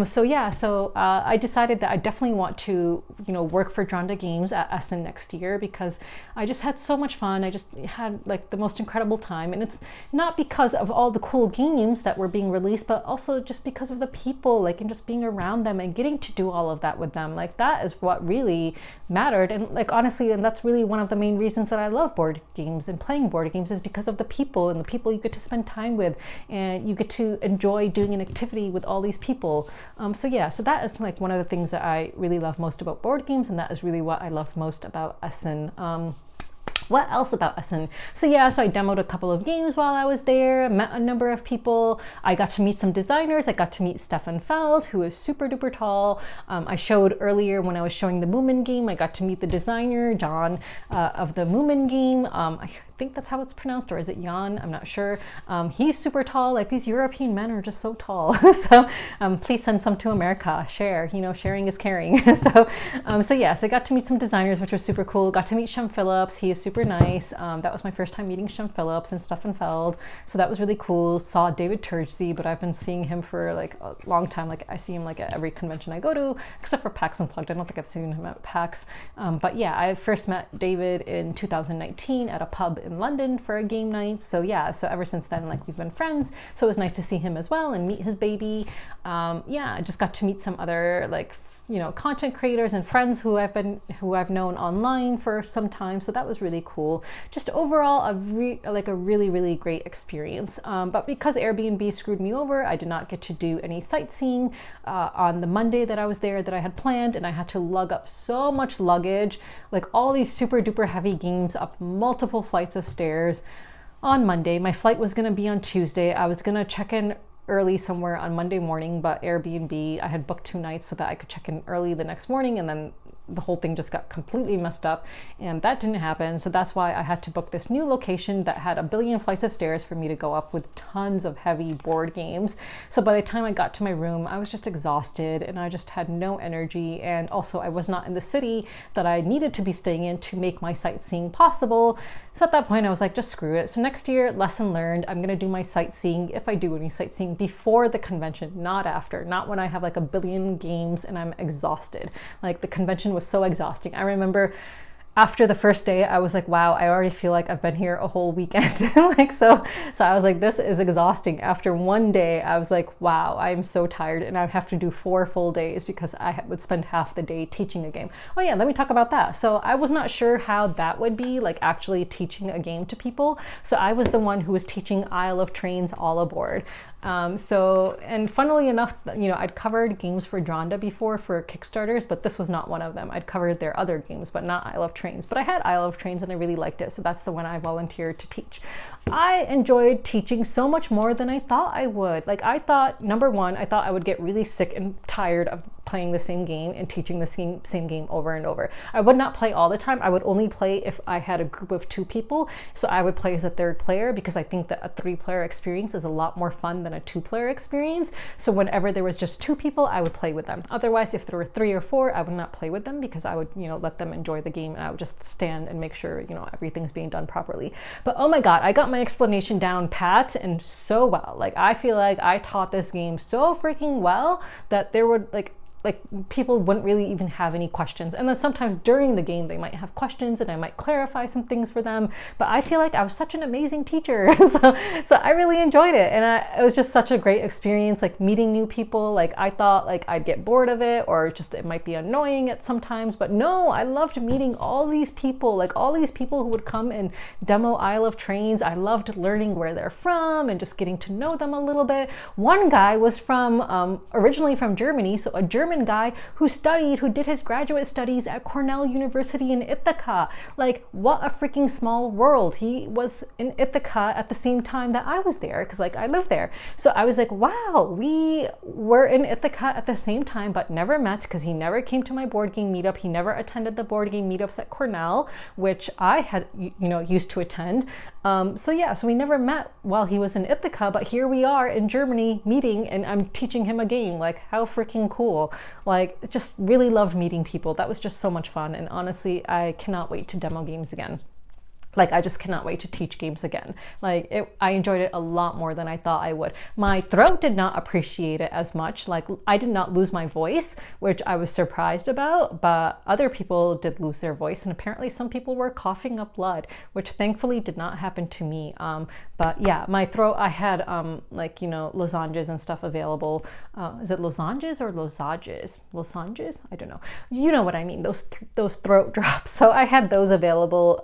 So yeah, I decided that I definitely want to, you know, work for Dronda Games at Essen next year because I just had so much fun. I just had like the most incredible time, and it's not because of all the cool games that were being released, but also just because of the people, like, and just being around them and getting to do all of that with them. Like, that is what really mattered. And like, honestly, and that's really one of the main reasons that I love board games and playing board games, is because of the people and the people you get to spend time with, and you get to enjoy doing an activity with all these people. So yeah, so that is like one of the things that I really love most about board games, and that is really what I loved most about Essen. What else about Essen? So yeah, so I demoed a couple of games while I was there, met a number of people. I got to meet some designers. I got to meet Stefan Feld, who is super duper tall. I showed earlier when I was showing the Moomin game, I got to meet the designer, John, of the Moomin game. I think that's how it's pronounced, or is it Jan? I'm not sure. He's super tall. Like, these European men are just so tall. So please send some to America. Share, you know, sharing is caring. So yes, I got to meet some designers, which was super cool. Got to meet Shem Phillips. He is super nice. That was my first time meeting Shem Phillips and Stefan Feld. So that was really cool. Saw David Turgsey, but I've been seeing him for like a long time. Like, I see him like at every convention I go to, except for PAX Unplugged. I don't think I've seen him at PAX. But yeah, I first met David in 2019 at a pub in London for a game night. So yeah, so ever since then, like, we've been friends. So it was nice to see him as well and meet his baby. Yeah, I just got to meet some other, like, you know, content creators and friends who I've known online for some time. So that was really cool. Just overall, a really, really great experience. But because Airbnb screwed me over, I did not get to do any sightseeing on the Monday that I was there that I had planned, and I had to lug up so much luggage, like all these super duper heavy games up multiple flights of stairs on Monday. My flight was going to be on Tuesday. I was going to check in early somewhere on Monday morning, but Airbnb, I had booked 2 nights so that I could check in early the next morning, and then the whole thing just got completely messed up, and that didn't happen. So that's why I had to book this new location that had a billion flights of stairs for me to go up with tons of heavy board games. So by the time I got to my room, I was just exhausted, and I just had no energy, and also I was not in the city that I needed to be staying in to make my sightseeing possible. So at that point I was like, just screw it. So next year, lesson learned, I'm gonna do my sightseeing, if I do any sightseeing, before the convention, not after, not when I have like a billion games and I'm exhausted. Like, the convention was so exhausting. I remember after the first day, I was like, wow, I already feel like I've been here a whole weekend. Like, so I was like, this is exhausting. After one day, I was like, wow, I'm so tired, and I have to do 4 full days because I would spend half the day teaching a game. Oh yeah, let me talk about that. So I was not sure how that would be, like, actually teaching a game to people. So I was the one who was teaching Isle of Trains All Aboard. And funnily enough, you know, I'd covered games for Dronda before for Kickstarters, but this was not one of them. I'd covered their other games, but not Isle of Trains. But I had Isle of Trains and I really liked it, so that's the one I volunteered to teach. I enjoyed teaching so much more than I thought I would. Like, I thought, number one, I thought I would get really sick and tired of playing the same game and teaching the same game over and over. I would not play all the time. I would only play if I had a group of 2 people. So I would play as a 3rd player because I think that a 3-player experience is a lot more fun than a 2-player experience. So whenever there was just 2 people, I would play with them. Otherwise, if there were 3 or 4, I would not play with them because I would, let them enjoy the game, and I would just stand and make sure, everything's being done properly. But oh my God, I got my explanation down pat and so well. Like, I feel like I taught this game so freaking well that there would like people wouldn't really even have any questions. And then sometimes during the game, they might have questions and I might clarify some things for them. But I feel like I was such an amazing teacher. so I really enjoyed it. And it was just such a great experience, like meeting new people. Like, I thought like I'd get bored of it, or just it might be annoying at sometimes, but no, I loved meeting all these people, like all these people who would come and demo Isle of Trains. I loved learning where they're from and just getting to know them a little bit. One guy was from, originally from Germany. So a German guy who did his graduate studies at Cornell University in Ithaca. Like, what a freaking small world. He was in Ithaca at the same time that I was there, because like I live there. So I was like, wow, we were in Ithaca at the same time, but never met because he never came to my board game meetup. He never attended the board game meetups at Cornell, which I had, used to attend. So we never met while he was in Ithaca, but here we are in Germany meeting, and I'm teaching him a game. Like, how freaking cool. Like, just really loved meeting people. That was just so much fun. And honestly, I cannot wait to demo games again. Like, I just cannot wait to teach games again. Like, I enjoyed it a lot more than I thought I would. My throat did not appreciate it as much. Like, I did not lose my voice, which I was surprised about, but other people did lose their voice. And apparently some people were coughing up blood, which thankfully did not happen to me. But yeah, my throat, I had lozenges and stuff available. Is it lozenges or losages? Lozenges? I don't know. You know what I mean, those throat drops. So I had those available,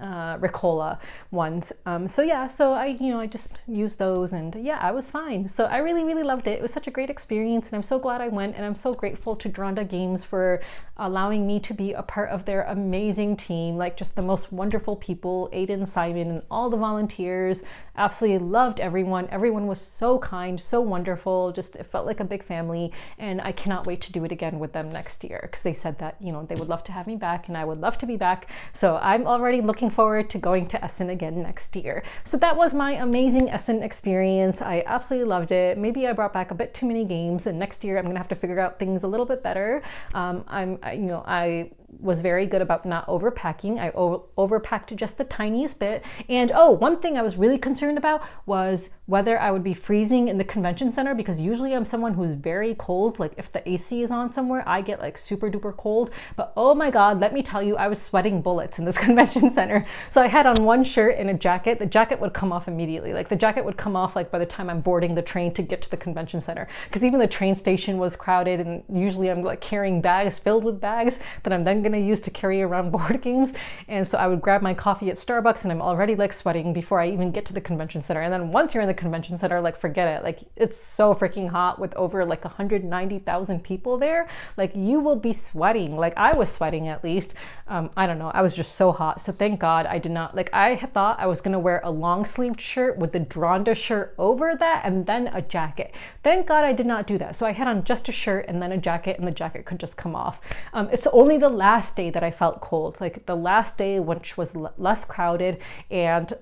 Ricola ones. So I just used those, and yeah, I was fine. So I really, really loved it. It was such a great experience, and I'm so glad I went, and I'm so grateful to Dronda Games for allowing me to be a part of their amazing team, like just the most wonderful people, Aiden, Simon, and all the volunteers. Absolutely loved everyone. Everyone was so kind, so wonderful. Just, it felt like a big family, and I cannot wait to do it again with them next year, because they said that, they would love to have me back, and I would love to be back. So I'm already looking forward to going to Essen again next year. So that was my amazing Essen experience. I absolutely loved it. Maybe I brought back a bit too many games, and next year I'm gonna have to figure out things a little bit better. I was very good about not overpacking. I overpacked just the tiniest bit. And one thing I was really concerned about was whether I would be freezing in the convention center, because usually I'm someone who's very cold. Like, if the AC is on somewhere, I get like super duper cold. But oh my God, let me tell you, I was sweating bullets in this convention center. So I had on one shirt and a jacket. The jacket would come off immediately. Like, the jacket would come off like by the time I'm boarding the train to get to the convention center, because even the train station was crowded, and usually I'm like carrying bags filled with bags that I'm then going to use to carry around board games. And so I would grab my coffee at Starbucks, and I'm already like sweating before I even get to the convention center. And then once you're in the convention center, like, forget it. Like, it's so freaking hot with over like 190,000 people there. Like, you will be sweating. Like, I was sweating at least. I don't know. I was just so hot. So thank God I did not, like, I had thought I was going to wear a long sleeved shirt with the Dronda shirt over that and then a jacket. Thank God I did not do that. So I had on just a shirt and then a jacket, and the jacket could just come off. It's only the last day that I felt cold, like the last day, which was less crowded, and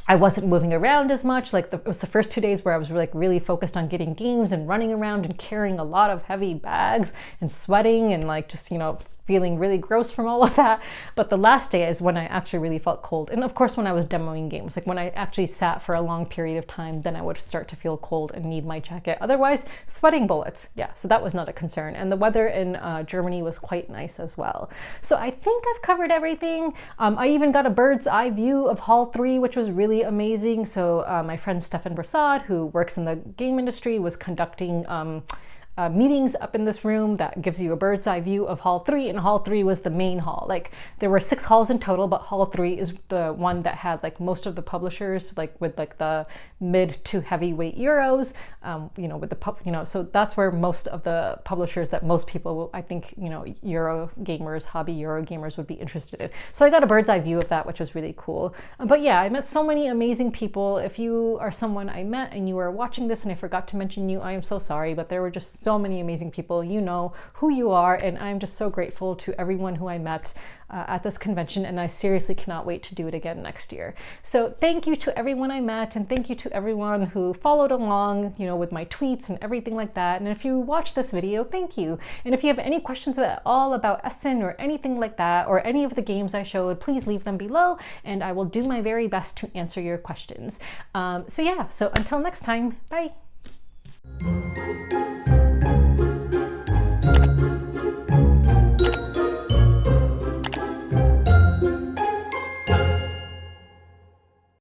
I wasn't moving around as much. Like, it was the first 2 days where I was really focused on getting games and running around and carrying a lot of heavy bags and sweating and like just, feeling really gross from all of that. But the last day is when I actually really felt cold. And of course, when I was demoing games, like when I actually sat for a long period of time, then I would start to feel cold and need my jacket. Otherwise, sweating bullets. Yeah, so that was not a concern. And the weather in Germany was quite nice as well. So I think I've covered everything. I even got a bird's eye view of Hall 3, which was really amazing. So my friend Stefan Brassad, who works in the game industry, was conducting meetings up in this room that gives you a bird's eye view of Hall 3, and Hall 3 was the main hall. Like, there were 6 halls in total, but Hall 3 is the one that had like most of the publishers, like with like the mid to heavyweight Euros, with the so that's where most of the publishers that most people will, I think, Euro gamers, hobby Euro gamers would be interested in. So I got a bird's eye view of that, which was really cool. But yeah, I met so many amazing people. If you are someone I met and you are watching this and I forgot to mention you, I am so sorry, but there were just so many amazing people. You know who you are, and I'm just so grateful to everyone who I met at this convention, and I seriously cannot wait to do it again next year. So thank you to everyone I met, and thank you to everyone who followed along, you know, with my tweets and everything like that. And if you watched this video, thank you. And if you have any questions at all about Essen or anything like that, or any of the games I showed, please leave them below, and I will do my very best to answer your questions. So yeah, so until next time, bye.